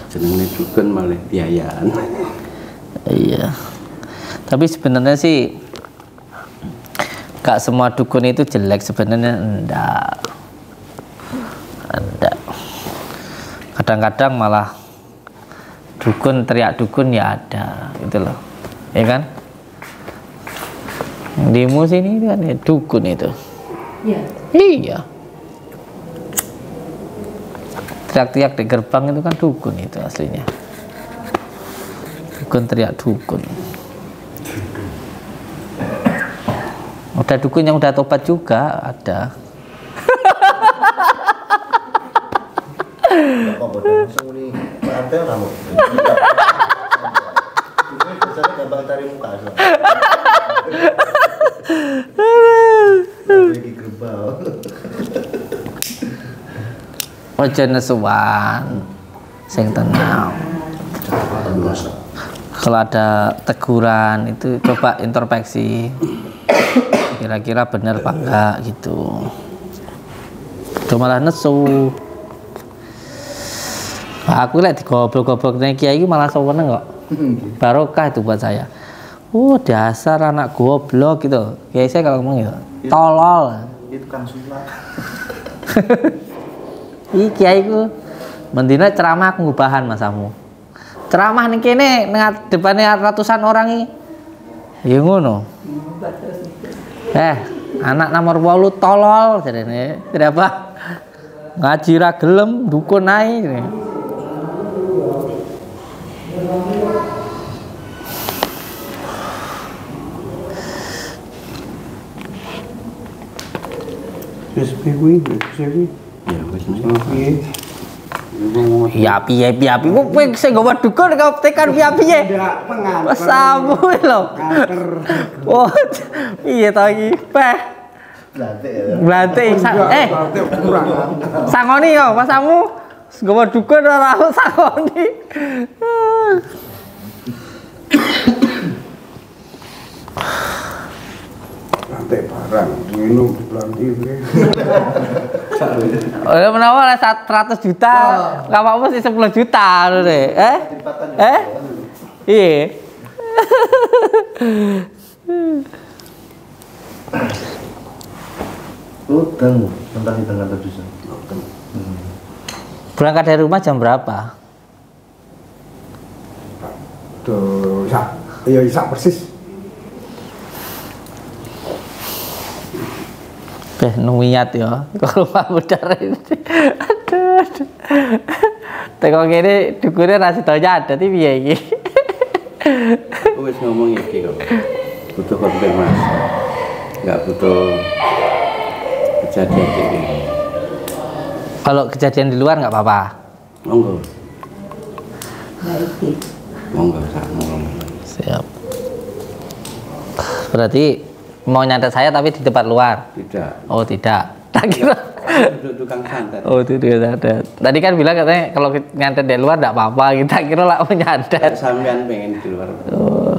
[SPEAKER 3] jenenge dukun malah biayaan.
[SPEAKER 1] Iya. Tapi sebenarnya sih gak semua dukun itu jelek sebenarnya, enggak. Kadang-kadang malah dukun teriak dukun ya ada gitu loh, ya kan? Di sini kan ya dukun itu.
[SPEAKER 6] Iya.
[SPEAKER 1] Iya. Teriak-teriak di gerbang itu kan dukun itu aslinya. Dukun teriak dukun. Udah dukun yang udah tobat juga ada.
[SPEAKER 2] Kok bodoh langsung nih pantai kamu. Ini biasanya gampang cari muka soalnya. Di gerbang.
[SPEAKER 1] Ojo nesuan, sing tenang. Kalau ada teguran itu coba introspeksi. Kira-kira bener apa enggak gitu. Itu malah nesu. Aku lihat digoblok-goblok nih kiai malah seneng kok. Barokah itu buat saya. Dasar anak goblok gitu. Kiai saya kalau ngomong gitu, tolol.
[SPEAKER 2] Itu kan sunnah.
[SPEAKER 1] Ih kiai ku mendina ceramah ngubahan masamu. Ceramah ning kene nang depannya ratusan orang iki. Ya ngono. Anak nomor 8 tolol jarene. Kenapa? Ngaji ra gelem dukun ae.
[SPEAKER 3] Wis piye kuwi? Ya wis piye.
[SPEAKER 1] Ya piye kowe sing nggawa dukun kok tekan piye.
[SPEAKER 5] Ndak pengantar.
[SPEAKER 1] Pesamu lho.
[SPEAKER 5] Nganter.
[SPEAKER 1] Oh, piye to iki? Peh. Blantik.
[SPEAKER 5] Kurang.
[SPEAKER 1] Sangoni yo, pasamu nggawa dukun ora sangoni.
[SPEAKER 5] Lantai barang, minum di belanti.
[SPEAKER 1] Oh, menawa 100 juta, kamu mesti 10 juta lho deh. Iya.
[SPEAKER 2] Utang, tentang kantor desa.
[SPEAKER 1] Berangkat dari rumah jam berapa?
[SPEAKER 5] Tuh, Isa persis.
[SPEAKER 1] Numiat ya, kalau Pak Budar ini. Aduh. Tengok ini dukunnya nasi tonya ada tapi piye iki.
[SPEAKER 3] Aku wis ngomong iki kok. Butuh konfirmasi. Enggak butuh kejadian ini.
[SPEAKER 1] Kalau kejadian di luar nggak apa-apa.
[SPEAKER 3] Monggo.
[SPEAKER 6] Baik.
[SPEAKER 3] Monggo monggo.
[SPEAKER 1] Siap. Berarti mau nyantet saya tapi di tempat luar?
[SPEAKER 3] Tidak.
[SPEAKER 1] Oh tidak. Tak kira.
[SPEAKER 3] Duduk tukang santet.
[SPEAKER 1] Oh itu dia santet. Tadi kan bilang katanya kalau nyantet di luar tidak apa-apa. Kita kira lah mau nyantet.
[SPEAKER 3] Sampean pengen di luar.
[SPEAKER 1] Oh.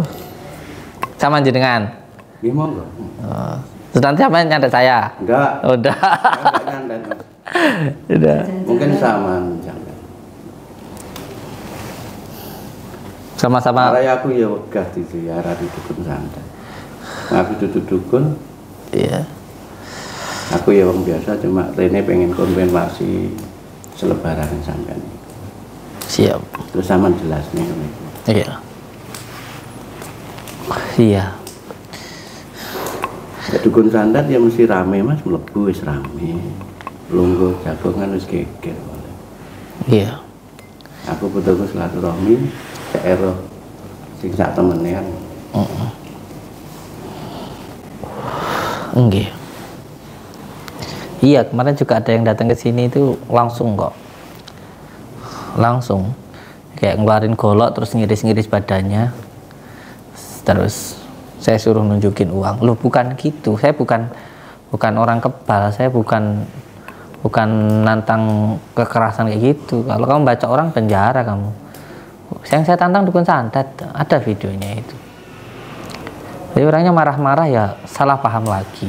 [SPEAKER 1] Sama jenengan.
[SPEAKER 3] Nggih monggo.
[SPEAKER 1] Oh. Terus nanti sama nyantet saya?
[SPEAKER 3] Enggak.
[SPEAKER 1] Oh, udah.
[SPEAKER 3] Enggak nyantet.
[SPEAKER 1] Udah.
[SPEAKER 3] Mungkin sama jangan.
[SPEAKER 1] Sama-sama.
[SPEAKER 3] Karena aku ya wegah diziarah di dukun santet. Aku duduk dukun.
[SPEAKER 1] Iya.
[SPEAKER 3] Aku ya orang biasa cuma Rene pengen konfirmasi selebaran sampean.
[SPEAKER 1] Siap.
[SPEAKER 3] Terus sama jelasnya.
[SPEAKER 1] Iya. Iya.
[SPEAKER 3] Ya, dukun santet ya mesti rame Mas, mlebu wis rame. Lungguh jagongan wis geger.
[SPEAKER 1] Iya.
[SPEAKER 3] Aku butuh silaturahmi, daerah sing sak temenan.
[SPEAKER 1] Enggak. Iya, kemarin juga ada yang datang ke sini itu langsung kok. Langsung. Kayak ngeluarin golok terus ngiris-ngiris badannya. Terus saya suruh nunjukin uang. Loh, bukan gitu. Saya bukan orang kebal, saya bukan nantang kekerasan kayak gitu. Kalau kamu baca orang penjara kamu. Yang saya tantang dukun santet, ada videonya itu. Jadi orangnya marah-marah ya salah paham lagi.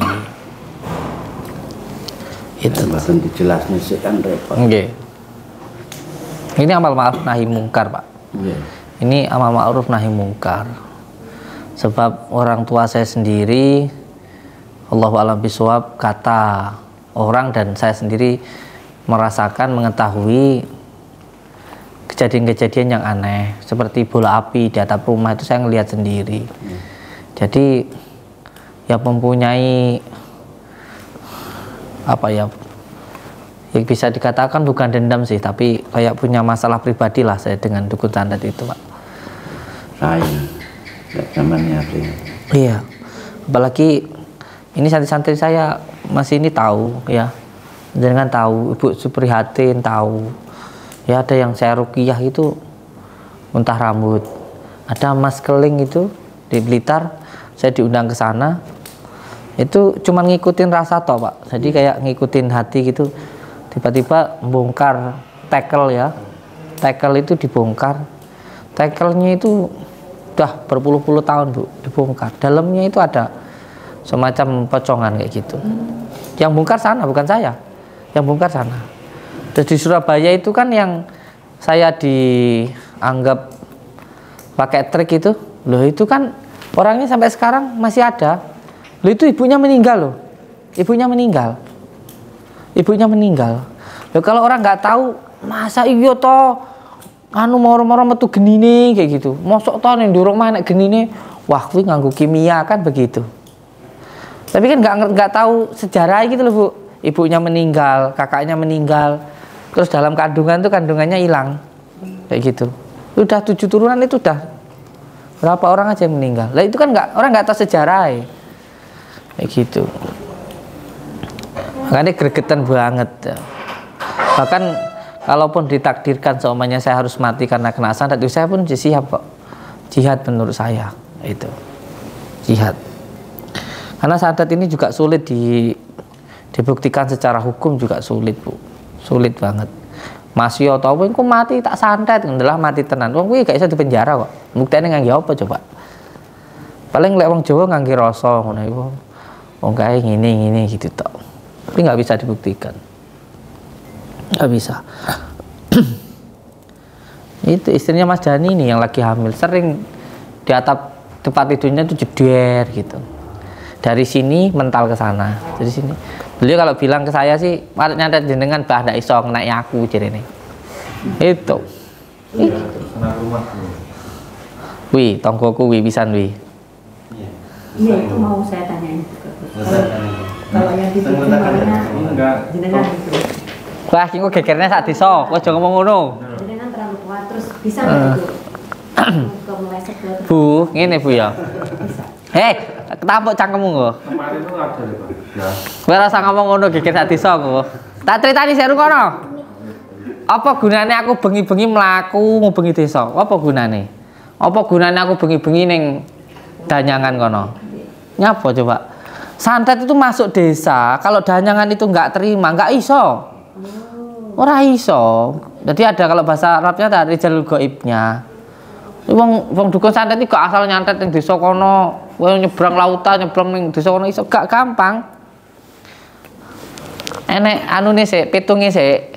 [SPEAKER 1] Itu
[SPEAKER 3] bahkan dijelasnya sih kan repot.
[SPEAKER 1] Nggih. Ini amal ma'ruf nahi mungkar, Pak.
[SPEAKER 3] Nggih.
[SPEAKER 1] Ini amal ma'ruf nahi mungkar. Sebab orang tua saya sendiri, Allahu a'lam bishawab, kata orang dan saya sendiri merasakan, mengetahui kejadian-kejadian yang aneh seperti bola api di atap rumah itu saya ngelihat sendiri. Jadi ya mempunyai apa ya, yang bisa dikatakan bukan dendam sih, tapi kayak punya masalah pribadi lah saya dengan dukun santet itu, Pak.
[SPEAKER 3] Sayang, zamannya sih.
[SPEAKER 1] Iya, apalagi ini santri-santri saya masih ini tahu ya, jangan tahu, Ibu Suprihatin tahu ya, ada yang saya ruqyah itu muntah rambut, ada Mas Keling itu di Blitar, saya diundang ke sana, itu cuma ngikutin rasa toh, Pak. Jadi kayak ngikutin hati gitu, tiba-tiba bongkar tackle ya, tackle itu dibongkar, tackle-nya itu udah berpuluh-puluh tahun, Bu, dibongkar, dalamnya itu ada semacam pocongan kayak gitu. Yang bongkar sana, bukan saya, yang bongkar sana. Terus di Surabaya itu kan yang saya dianggap pakai trik itu, loh itu kan orangnya sampai sekarang masih ada. Loh itu ibunya meninggal loh, ibunya meninggal, ibunya meninggal. Loh kalau orang nggak tahu, masa iya toh anu moro-moro metu genine kayak gitu, mosok toh ning durung manek genine, wah kuwi nganggo kimia kan begitu. Tapi kan nggak tahu sejarah gitu loh, Bu. Ibunya meninggal, kakaknya meninggal, terus dalam kandungan tuh kandungannya hilang kayak gitu. Udah 7 turunan itu udah berapa orang aja yang meninggal. Lah itu kan orang nggak tahu sejarah kayak gitu. Makanya gregetan banget ya. Bahkan kalaupun ditakdirkan seumanya saya harus mati karena kena santet, saya pun siap kok. Jihad menurut saya itu jihad. Karena santet ini juga sulit dibuktikan secara hukum, juga sulit, Bu. Sulit banget. Mas yo tau kowe mati tak santet, ndelah mati tenan. Wong kuwi gak iso dipenjara kok. Buktine ngangge apa coba? Paling lek wong Jawa ngangge rasa ngono iku. Wong kae ngene gitu tok. Tapi nggak bisa dibuktikan. Nggak bisa. Itu istrinya Mas Dani nih yang lagi hamil, sering di atap tempat tidurnya tuh jeder gitu. Dari sini mental ke sana, dari sini. Beliau kalau bilang ke saya sih, nyantet jenengan bah ndak iso ngenai aku jarene. Itu. Wih, tonggoku wih pisan wih.
[SPEAKER 6] Iya, itu mau saya tanyain juga. Kalau yang di mana jenengan itu.
[SPEAKER 1] Wah, iki kok gegernya sak desa, kok aja ngomong ngono.
[SPEAKER 6] Jenengan terlalu kuat, terus bisa nggak itu? Meleset ke
[SPEAKER 1] Bu, ngene Bu ya. Hei, ketapuk cangkemmu kok.
[SPEAKER 7] Kemarin itu ada ya.
[SPEAKER 1] Kowe rasa ngomong ngono geger sak desa kok. Tak critani sik kono. Apa gunane aku bengi-bengi mlaku ngubengi desa? Apa gunane? Apa gunane aku bengi-bengi ning danyangan kono? Nyapa coba? Santet itu masuk desa, kalau danyangan itu nggak terima, nggak iso. Ora iso. Jadi ada kalau bahasa Arabnya ada rijalul gaibnya. Wong dukun santet iki gak asal nyantet ning desa kono, nyebrang lautan, nyebrang ning desa kono iso, gak gampang. Enek anune sik, pitunge sik.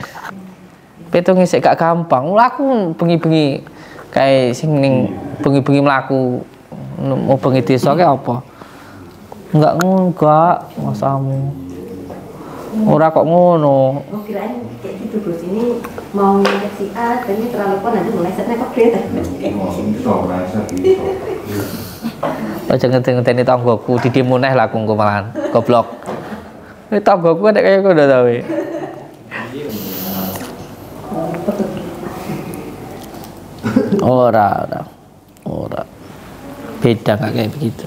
[SPEAKER 1] Pitunge sik gak gampang. Aku bengi-bengi kae sing ning bengi-bengi mlaku mau bengi desa ki apa? Enggak ngono, enggak masamu. Ora kok ngono.
[SPEAKER 6] Oh, kirain kayak gitu, Bos. Ini mau ngeliat si A, dan ini terlalu kuat, nanti melesetnya kok beda.
[SPEAKER 1] Aja ngenteni tanggoku didimu neh lah kungku malahan. Goblok. Ini tanggoku nek kaya ngono ta we. Ora. Beda enggak kayak begitu.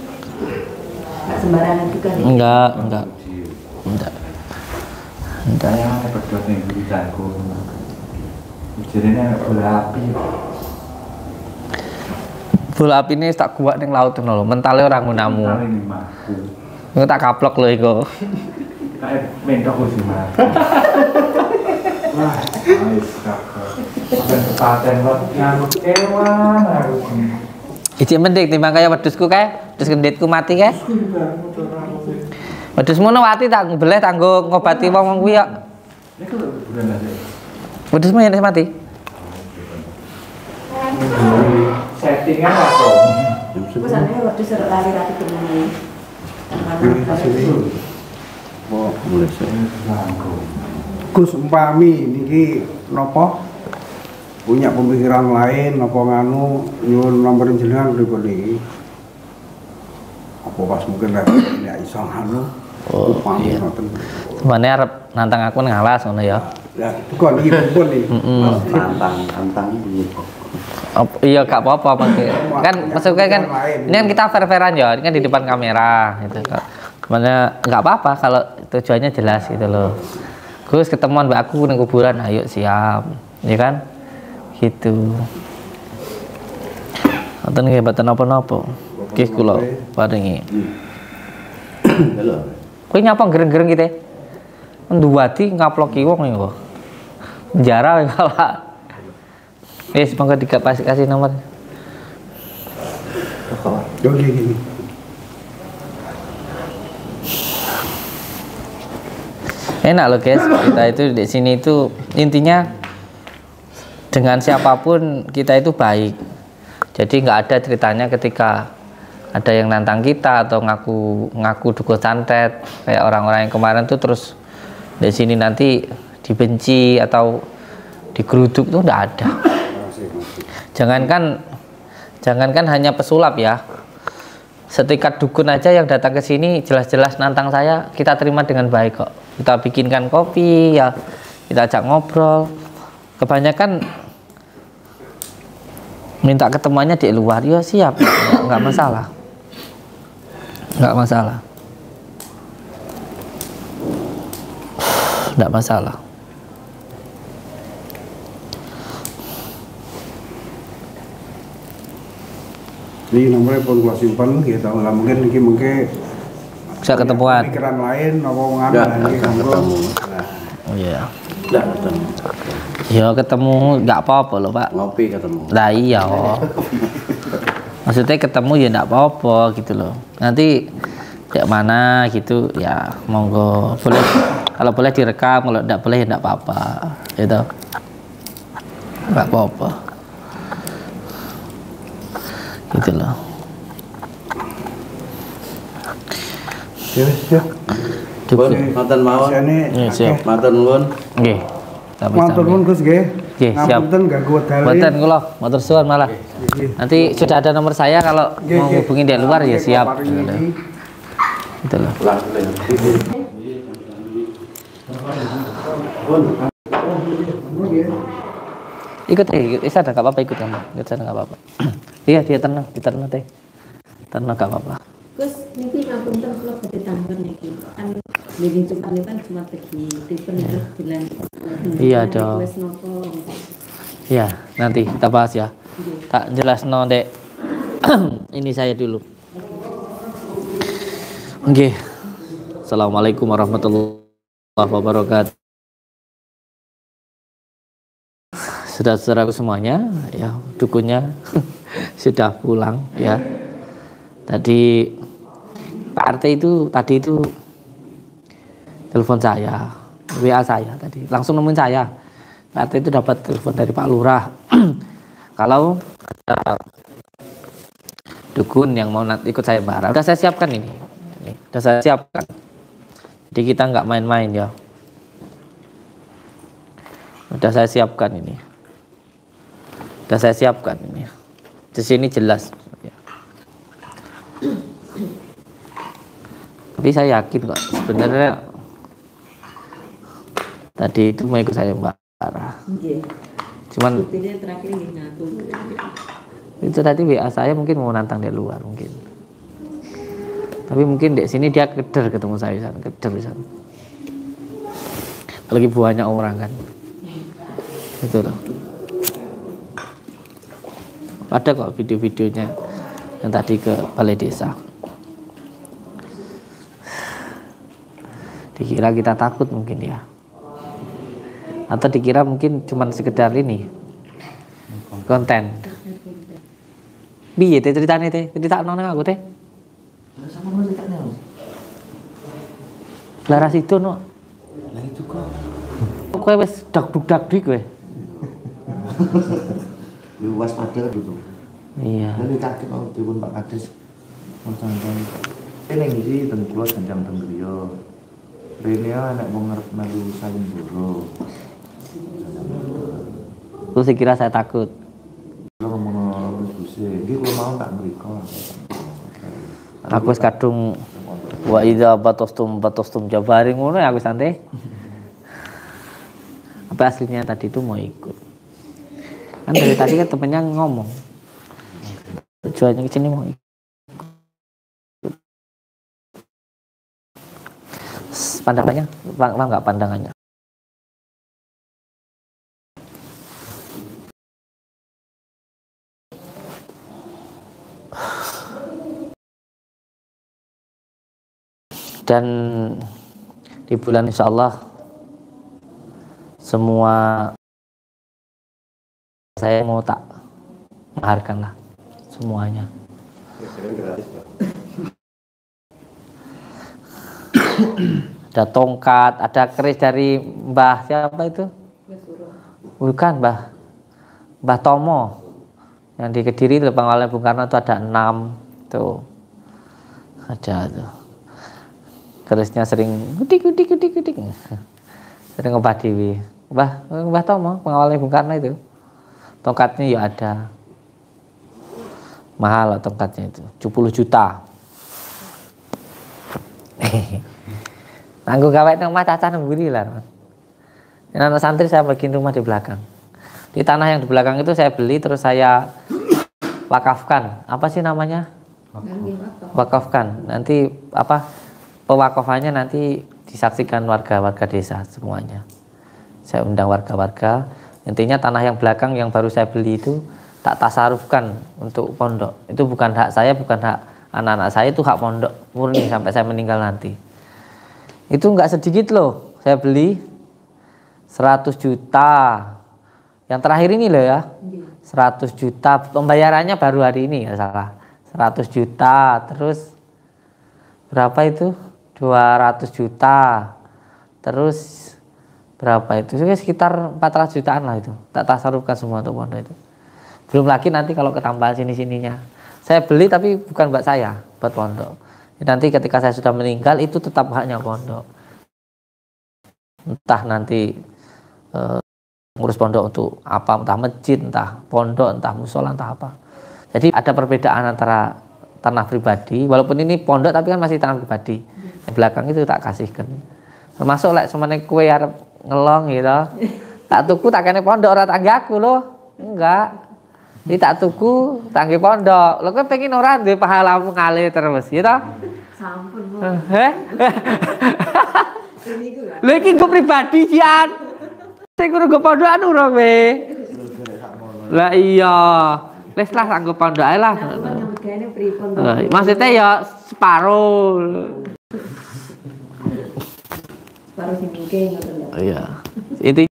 [SPEAKER 6] Nggak sembarangan juga nih.
[SPEAKER 1] Enggak.
[SPEAKER 7] Saya berdua nih beritaku. Jadinya bola api.
[SPEAKER 1] Bola api ini tak kuat ning laut ngono lho, mentale ora ngunamu. Iku tak kaplok lho iku.
[SPEAKER 7] Kayak mentok wis mah. Wah, wis kakak. Paten kok nyangkut kewan harus.
[SPEAKER 1] Iki mending timbang kaya wedhusku kae Terus genditku mati kae. Wedhus mono wati tak beleh tanggo ngobati wong kuwi ya.
[SPEAKER 7] Niku lho kuburan aja.
[SPEAKER 1] Wedhusmu yen mati.
[SPEAKER 7] Settingan apa?
[SPEAKER 6] Pesannya waktu suruh lari-lari ke mana?
[SPEAKER 3] Mulai saya.
[SPEAKER 5] Gus umpami niki nopo punya pemikiran lain nopo nganu nyuwun nomor jenengan pripun niki. Apa pas mungkin lek ya iso nganu. Umpami ngoten.
[SPEAKER 1] Sebenarnya arep nantang aku ngalas ngono ya.
[SPEAKER 5] Ya, bukan iki pripun iki.
[SPEAKER 3] Tantang ini.
[SPEAKER 1] Iya gak apa-apa pakai. Kan maksudnya kan ini kan kita fair-fairan ya, ini kan di depan kamera gitu. Sebenarnya nggak apa-apa kalau tujuannya jelas gitu loh. Gus ketemuan mbak aku nang kuburan, ayo siap, ya kan? Gitu. Wonten nggih mboten napa-napa. Nggih kula paringi.
[SPEAKER 3] Halo.
[SPEAKER 1] Kowe nyapa gereng-gereng gitu. Nduwati ngaploki wong ya kok. Penjara kalah. Wis monggo kasih nomor.
[SPEAKER 5] Oke gini.
[SPEAKER 1] Enak loh guys, kita itu di sini itu intinya dengan siapapun kita itu baik. Jadi nggak ada ceritanya ketika ada yang nantang kita atau ngaku dukun santet kayak orang-orang yang kemarin tuh terus di sini nanti dibenci atau digeruduk tuh nggak ada. Jangankan hanya pesulap ya. Setikat dukun aja yang datang ke sini jelas-jelas nantang saya, kita terima dengan baik kok. Kita bikinkan kopi ya, kita ajak ngobrol. Kebanyakan minta ketemuannya di luar, ya siap, nggak masalah, nggak masalah, nggak masalah.
[SPEAKER 5] Ini nomornya pun gua simpen gitu, lah mungkin iki mungkin
[SPEAKER 1] Bisa ketemuan.
[SPEAKER 5] pikiran lain apa nganu
[SPEAKER 3] Nggak
[SPEAKER 5] iki
[SPEAKER 3] ketemu.
[SPEAKER 1] Oh iya.
[SPEAKER 3] Nggak ketemu.
[SPEAKER 1] Ya ketemu nggak apa-apa loh Pak.
[SPEAKER 3] Ngopi ketemu.
[SPEAKER 1] Lah iya. Maksudnya ketemu ya nggak apa-apa gitu loh. Nanti kayak mana gitu ya monggo boleh, kalau boleh direkam, kalau nggak boleh ya nggak apa-apa gitu. Nggak apa-apa. Gitu loh.
[SPEAKER 5] Ya.
[SPEAKER 3] Pun matur mawon.
[SPEAKER 1] Iya, siap.
[SPEAKER 3] Matur nuwun.
[SPEAKER 1] Nggih.
[SPEAKER 5] Matur nuwun Gus nggih.
[SPEAKER 1] Nggih, siap.
[SPEAKER 5] Ngapunten ganggu wedal.
[SPEAKER 1] Mboten kula, matur suwun malah. Nanti sudah ada nomor saya kalau mau hubungin dari luar ya siap. Gitu loh. Ikut ikut ada nggak apa-apa, ikut kamu, ikut sana nggak apa-apa. Iya dia tenang teh, tenang nggak apa-apa.
[SPEAKER 6] Gus, niki ngapunten kula badhe tambah niki. Kan meeting Jumat kan cuma pergi tipen bulan.
[SPEAKER 1] Iya dong.
[SPEAKER 6] Wis nopo?
[SPEAKER 1] Iya, nanti kita bahas ya. Tak jelas Dek. Ini saya dulu. Oke. Assalamualaikum warahmatullahi wabarakatuh. Saudara-saudaraku semuanya, ya dukunnya sudah pulang ya. Tadi Pak RT itu tadi itu telepon saya, WA saya tadi, langsung nemuin saya. Pak RT itu dapat telepon dari Pak Lurah. Kalau ada dukun yang mau nanti ikut saya bareng, udah saya siapkan ini. Udah saya siapkan. Jadi kita nggak main-main ya. Udah saya siapkan ini. Udah saya siapkan ini. Di sini jelas. Ya. Tapi saya yakin kok sebenarnya tadi itu mau ikut saya Mbak Sarah. Cuman
[SPEAKER 6] Terakhir ngatu.
[SPEAKER 1] itu tadi WA saya mungkin mau nantang dari luar mungkin. Tapi mungkin di sini dia keder ketemu saya sana, keder di sana. Lagi banyak orang kan. Itu loh. Ada kok video-videonya yang tadi ke balai desa. Dikira kita takut mungkin ya. Atau dikira mungkin cuman sekedar ini konten. Piye teh ceritane teh? Critakno nang aku teh. Laras itu no.
[SPEAKER 2] Lah itu kok.
[SPEAKER 1] Kowe wis dak-dak kowe.
[SPEAKER 2] Luas padahal gitu.
[SPEAKER 1] Iya.
[SPEAKER 2] Lalu kaget mau dipun Pak Kades. Moncong-moncong. Ini ngisi ten kula janjang ten griya. Rene anak wong ngarep melu sayembara.
[SPEAKER 1] Terus kira saya takut.
[SPEAKER 2] Kalau mau Gusti, nggih kula mau tak mriko.
[SPEAKER 1] Aku wis kadung wa idza batastum jabari ngono ya aku santai. Apa aslinya tadi itu mau ikut. Kan dari tadi kan temennya ngomong. Tujuannya ke sini mau ikut. Pandangannya, paham nggak pandangannya? Dan di bulan insya Allah semua saya mau tak maharkan lah semuanya. Ada tongkat, ada keris dari Mbah siapa itu? Bukan Mbah Tomo yang di Kediri di Pangkalan Bung Karno itu ada 6 tuh, ada tuh. Kerisnya sering gudik sering ngobah dewi. Mbah Tomo Pangkalan Bung Karno itu. Tongkatnya ya ada. Mahal lah tongkatnya itu, 70 juta. Nanggung gawe nang omah caca nang mburi lah. Anak santri saya bikin rumah di belakang. Di tanah yang di belakang itu saya beli terus saya wakafkan. Apa sih namanya? Wakafkan. Nanti apa? Pewakafannya nanti disaksikan warga-warga desa semuanya. Saya undang warga-warga. Intinya tanah yang belakang yang baru saya beli itu tak tasarufkan untuk pondok. Itu bukan hak saya, bukan hak anak-anak saya, itu hak pondok murni sampai saya meninggal nanti. Itu nggak sedikit loh, saya beli 100 juta. Yang terakhir ini loh ya, 100 juta. Pembayarannya baru hari ini ya salah. 100 juta, terus berapa itu? 200 juta. Terus berapa itu? Sekitar 400 jutaan lah itu. Tak tasarufkan semua untuk pondok itu. Belum lagi nanti kalau ketambahan sini-sininya. Saya beli tapi bukan buat saya, buat pondok. Nanti ketika saya sudah meninggal itu tetap haknya pondok. Entah nanti ngurus pondok untuk apa, entah masjid, entah pondok, entah musola, entah apa. Jadi ada perbedaan antara tanah pribadi, walaupun ini pondok tapi kan masih tanah pribadi. Di belakang itu tak kasihkan. Termasuk lek semene kue arep ngelong gitu. Tak tuku tak kene pondok ora tanggaku loh. Enggak. Ini tak tuku tangge pondok. Lho kowe pengen ora duwe pahalamu ngalir terus, ya toh?
[SPEAKER 6] Sampun, Bu.
[SPEAKER 1] Lho iki go pribadi jian. Sing kudu go pondokan ora kowe. Lah iya. Wis lah tak go pondok ae lah. Maksudnya ya separuh.
[SPEAKER 6] Separuh sing mungkin ngoten lho.
[SPEAKER 1] Iya. Itu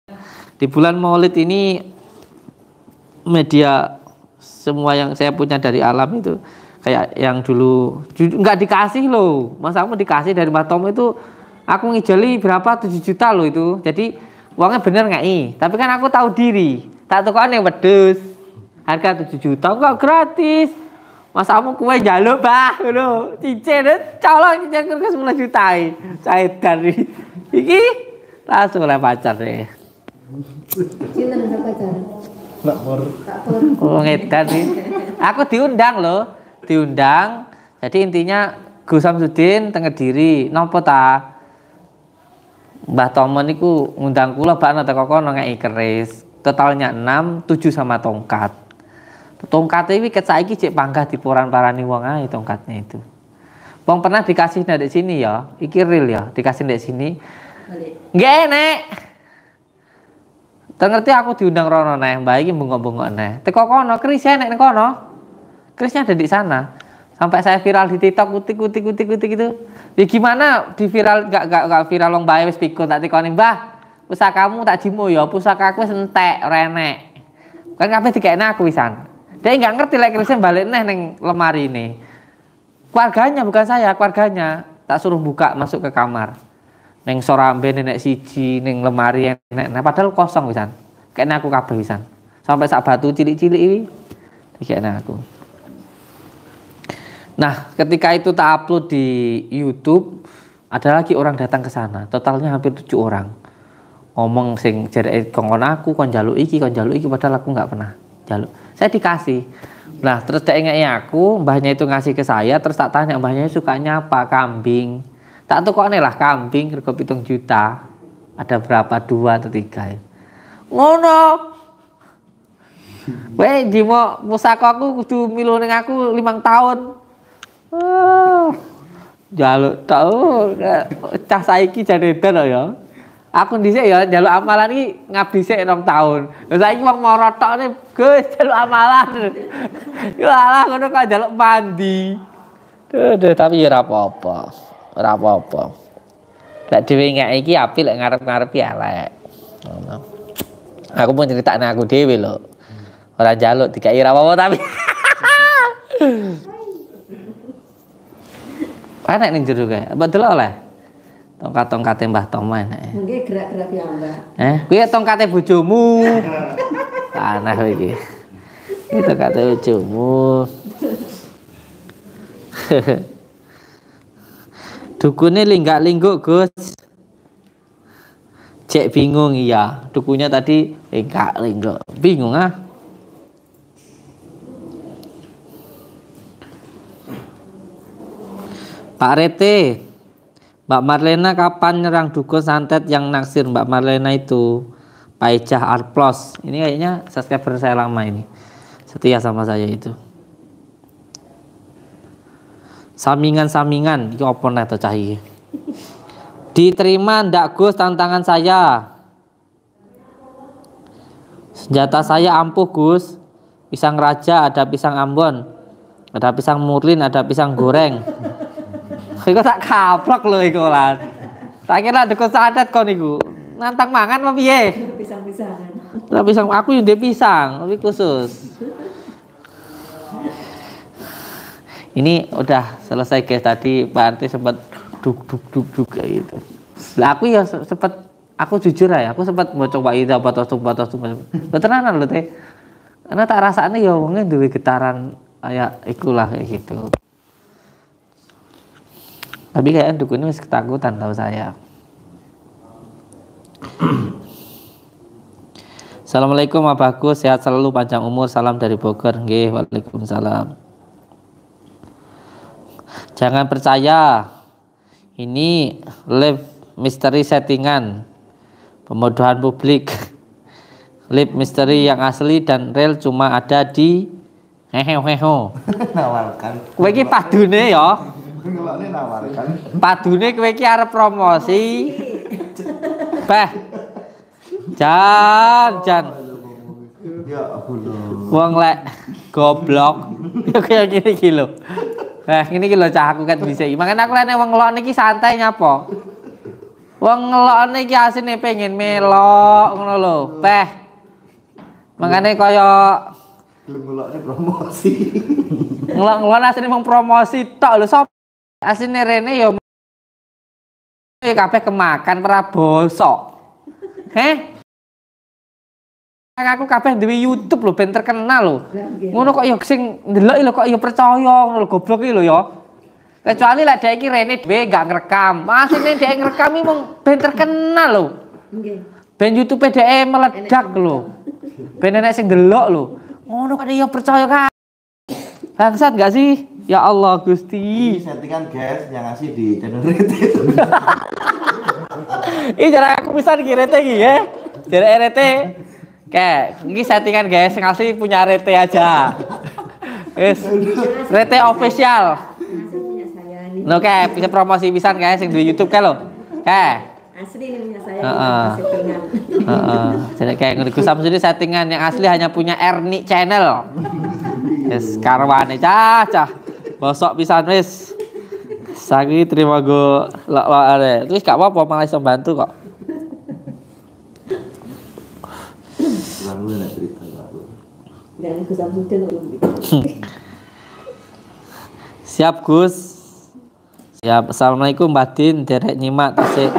[SPEAKER 1] di bulan Maulid ini media semua yang saya punya dari alam itu kayak yang dulu nggak dikasih loh, masa aku dikasih dari Mbak Tom itu aku ngijali berapa 7 juta loh itu, jadi uangnya bener nggak tapi kan aku tahu diri, tak tukuan yang wedus harga 7 juta enggak gratis, masa kamu kue jaluk bah loh, cincin colong cincin ke 10 juta saya dari iki langsung oleh pacar deh.
[SPEAKER 6] Cinta dengan pacaran.
[SPEAKER 1] Oh ngedan nih. Aku diundang loh, diundang. Jadi intinya Gus Samsudin teng Kediri, nopo ta? Mbah Tomo niku ngundang kula bakno teko kono ngeki keris. Totalnya 6, 7 sama tongkat. Tongkatnya iki ket saiki cek panggah diporan-parani wong ae tongkatnya itu. Wong pernah dikasih ndek sini ya, iki real ya, dikasih ndek sini. Nggih, Nek. Ngerti aku diundang rono neh, mbak iki bengok-bengok neh. Teko kono, kerisnya nek kono. Kerisnya ada di sana. Sampai saya viral di TikTok kutik itu. Ya gimana di viral gak viral wong bae wis pikun tak tekoni, "Mbah, pusakamu tak jimu ya, pusakaku wis entek, renek." Kan kabeh dikekne aku wisan. Dia enggak ngerti lek kerisnya balik neh ning lemari ini. Keluarganya bukan saya, keluarganya tak suruh buka masuk ke kamar. Neng sorambe nenek siji, neng lemari enek. Nah padahal kosong pisan. Kayaknya aku kabeh pisan. Sampai sak batu cilik-cilik iki kayaknya aku. Nah, ketika itu tak upload di YouTube, ada lagi orang datang ke sana. Totalnya hampir 7 orang. Ngomong sing jareke kongkon aku kon njaluk iki padahal aku nggak pernah njaluk. Saya dikasih. Nah, terus dia ngeki aku, mbahnya itu ngasih ke saya, terus tak tanya mbahnya sukanya apa? Kambing. Tak tukokne lah kambing rego 7 juta. Ada berapa? 2 atau 3 ya. Ngono. Weh, jimo musaka aku kudu milu ning aku 5 tahun. Jaluk tau cah saiki jaredan ya. Aku dhisik ya njaluk amalan iki ngabdi sik 2 tahun. Lah saiki wong moro tokne Gus njaluk amalan. Ya alah ngono kok njaluk mandi. Duh, tapi ya ora apa-apa. Ora apa-apa. Lek dhewe ngek iki apik lek ngarep-ngarep ya elek. Ngono. Aku pun critakne aku dhewe lho. Ora njaluk dikai ora apa-apa tapi. Enak ning jero kae. Apa delok oleh? Tongkat-tongkate Mbah Tom enak.
[SPEAKER 6] Nggih gerak-gerak ya, Mbak.
[SPEAKER 1] Kuwi tongkate bojomu. Aneh kowe iki. Iki tongkate bojomu. Dukune linggak-lingguk, Gus. Cek bingung iya. Dukunya tadi linggak-lingguk. Bingung ah. Pak Rete, Mbak Marlena kapan nyerang dukun santet yang naksir Mbak Marlena itu? Pak Ijah Arplos. Ini kayaknya subscriber saya lama ini. Setia sama saya itu. Samingan-samingan. Ini apa nih tuh cahaya? Diterima ndak Gus tantangan saya? Senjata saya ampuh Gus. Pisang raja, ada pisang Ambon. Ada pisang murlin, ada pisang goreng. Iku tak kaplok lho iku lan. Tak kira dukun santet kon iku. Nantang mangan apa piye?
[SPEAKER 6] Pisang-pisangan.
[SPEAKER 1] Lah pisang aku yo ndek pisang, tapi khusus. Ini udah selesai guys, tadi Pak Arti sempat duk kayak gitu. Lah aku ya sempat, aku jujur ya, aku sempat mau coba itu batas. Beteran lho teh. Karena tak rasane ya wonge duwe getaran kayak ikulah kayak gitu. Tapi kayaknya dukunnya masih ketakutan tahu saya. Assalamualaikum Pak Bagus, sehat selalu, panjang umur, salam dari Bogor. Nggih, waalaikumsalam. Jangan percaya, ini live misteri settingan, pembodohan publik. Live misteri yang asli dan real cuma ada di heheheho.
[SPEAKER 2] Nawarkan.
[SPEAKER 1] Kowe iki padune ya.
[SPEAKER 2] Ngelokne nawarkan.
[SPEAKER 1] Padune kowe iki arep promosi. Bah. Jan.
[SPEAKER 2] Ya Allah.
[SPEAKER 1] Wong lek goblok. Ya kaya gini iki lho. Ini iki lho cah aku kan bisa. Makane aku lek wong ngelokne iki santai nyapa. Wong ngelokne iki asine pengen melok ngono lho. Makane kaya
[SPEAKER 2] ngelokne promosi.
[SPEAKER 1] Ngelok asine mung promosi tok lho. Sop asine rene ya kabeh kemakan ora bosok. Aku kabeh duwe YouTube lho ben terkenal lho. Ngono kok ya sing ndelok lho kok ya percaya ngono lho goblok iki lho ya. Kecuali lek dhek iki rene dhewe gak ngrekam. Asine dhek ngrekam iki mung ben terkenal lho. Nggih. Ben YouTube dhek meledak lho. Ben enek sing ndelok lho. Ngono kok ya percaya kan. Bangsat gak sih? Ya Allah Gusti.
[SPEAKER 2] Ini settingan guys yang ngasih di channel Rete.
[SPEAKER 1] Ini cara aku bisa di Rete iki ya. Dari Rete. Kayak ini settingan guys, ngasih punya Rete aja. Yes. Rete official. No kayak bisa promosi pisan guys yang di YouTube kan lo. Kayak
[SPEAKER 6] asli ini punya saya settingan.
[SPEAKER 1] Jadi kayak Gus Samsudi settingan yang asli hanya punya Erni channel. Yes, karwane cacah. Bosok pisan wis. Sagi terima go are. Terus gak apa-apa malah iso bantu kok.
[SPEAKER 2] Lalu enak cerita lalu.
[SPEAKER 6] Dan Gus Samsudi
[SPEAKER 1] Siap Gus. Siap. Assalamualaikum Mbak Din, derek nyimak tasik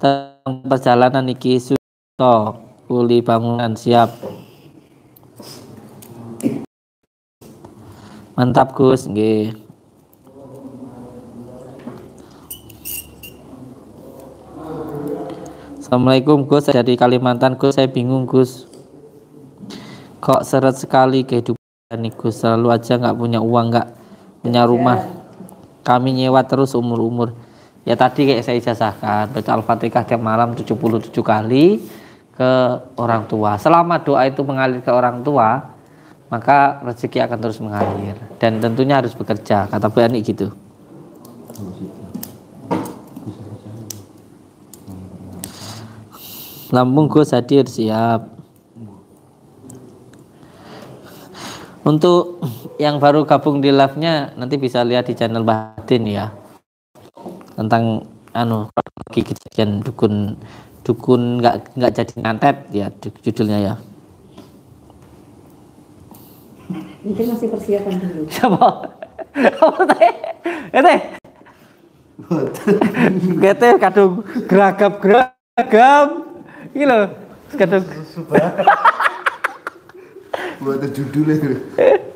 [SPEAKER 1] tentang perjalanan iki suto kuli bangunan siap. Mantap Gus, nggih. Assalamualaikum Gus, saya dari Kalimantan Gus, saya bingung Gus. Kok seret sekali kehidupan ini Gus, selalu aja nggak punya uang, nggak punya rumah. Kami nyewa terus umur-umur. Ya tadi kayak saya ijazahkan, baca Al-Fatihah tiap malam 77 kali ke orang tua. Selama doa itu mengalir ke orang tua, maka rezeki akan terus mengalir. Dan tentunya harus bekerja, kata Bu Ani gitu. Lampung Gus hadir, siap. Untuk yang baru gabung di live-nya nanti bisa lihat di channel Batin ya. Tentang kejadian dukun nggak jadi ngantet ya judulnya ya.
[SPEAKER 6] Mungkin masih persiapan dulu.
[SPEAKER 1] Siapa? Apa teh? Gete kadung geragam. Iki lho, kadung
[SPEAKER 2] buat judulnya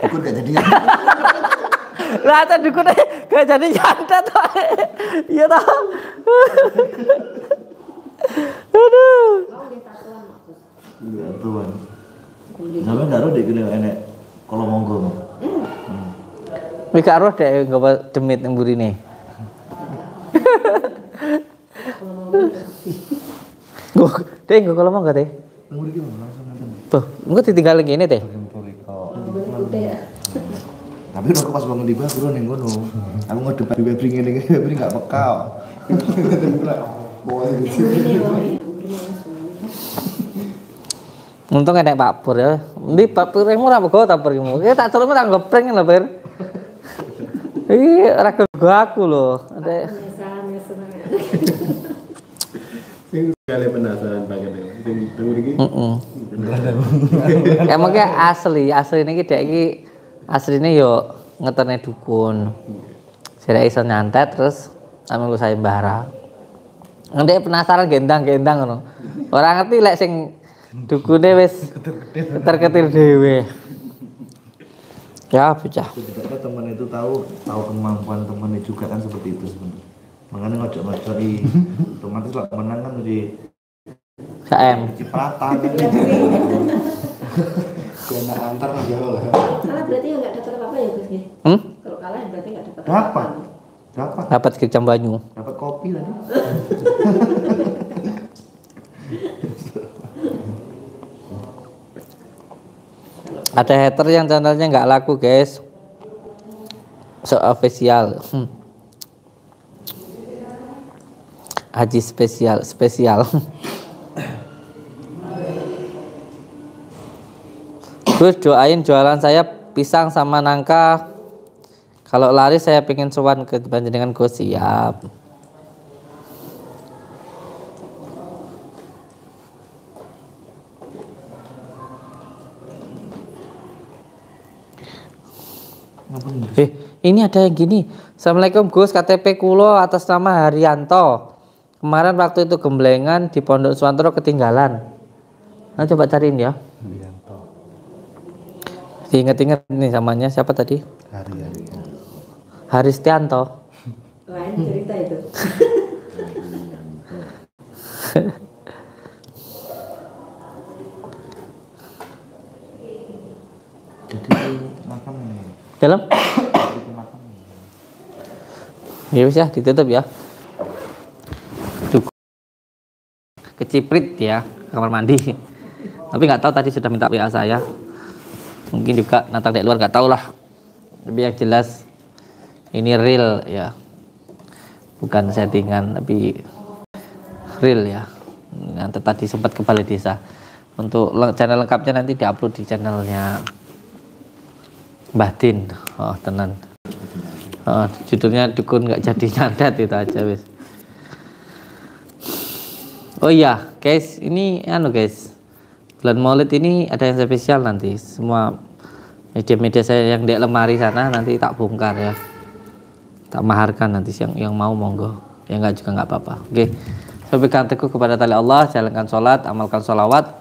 [SPEAKER 2] dukun gak jadi
[SPEAKER 1] lah ada dukun gak jadi nyantet iya tau aduh
[SPEAKER 2] iya tuan sampai gak roh deh gini enek kalau monggo
[SPEAKER 1] wih gak roh deh gak demit yang burine deh gak kalau monggo deh tuh, enggak ditinggalin gini teh.
[SPEAKER 2] Tapi aku pas bangun di bawah bro neng gono. Aku ngedepan di webring ini nggak pekal.
[SPEAKER 1] Untung ada Pak Pur ya. Di Pak Pur yang murah bego tak pergimu. Kita tak terus tak ngeprank lah Pur. Ih, ragu aku loh. Ada.
[SPEAKER 7] Kali penasaran banget ya. Tunggu lagi.
[SPEAKER 1] Emangnya asli ini dek iki asline yo ngeterne dukun. Saya iso nyantet terus ame saya bara. Ndek penasaran gendang ngono. Ora ngerti lek sing dukune wis keter-ketir dhewe. Ya pecah.
[SPEAKER 2] Juga teman itu tahu kemampuan temannya juga kan seperti itu sebenarnya. Makanya ngojok-ngojoki otomatis lah menang kan jadi
[SPEAKER 1] KM
[SPEAKER 2] cipratan kan kena antar jauh lah.
[SPEAKER 6] Kalah berarti nggak dapat apa-apa ya Gus ya? Kalau kalah berarti nggak dapat apa-apa.
[SPEAKER 1] Dapat kecam banyu.
[SPEAKER 2] Dapat kopi tadi.
[SPEAKER 1] Ada hater yang channelnya nggak laku guys. So official. Haji spesial. Terus doain jualan saya pisang sama nangka. Kalau laris saya pengen sowan ke panjenengan Gus, siap. Ini ada yang gini. Assalamualaikum Gus, KTP kulo atas nama Haryanto. Kemarin waktu itu gemblengan di Pondok Suwantoro ketinggalan. Nah coba cariin ya.
[SPEAKER 2] Haryanto.
[SPEAKER 1] Diinget-inget nih namanya siapa tadi? Haristianto.
[SPEAKER 6] Lain cerita itu.
[SPEAKER 2] Jadi makam ini.
[SPEAKER 1] Dalam? Ya wis ya ditutup ya. Keciprit ya kamar mandi. Tapi nggak tahu tadi sudah minta WA saya. Mungkin juga Natal di luar nggak tahu lah. Tapi yang jelas ini real ya. Bukan settingan tapi real ya. Nanti tadi sempat ke balai desa. Untuk channel lengkapnya nanti diupload di channelnya Batin. Oh tenan. Judulnya dukun nggak jadi nyantet itu aja wis. Oh iya guys, ini guys, bulan Maulid ini ada yang spesial nanti. Semua media-media saya yang di lemari sana nanti tak bongkar ya, tak maharkan nanti yang mau monggo, yang enggak juga nggak apa-apa. Oke, Berpegang teguh kepada tali Allah, jalankan sholat, amalkan sholawat,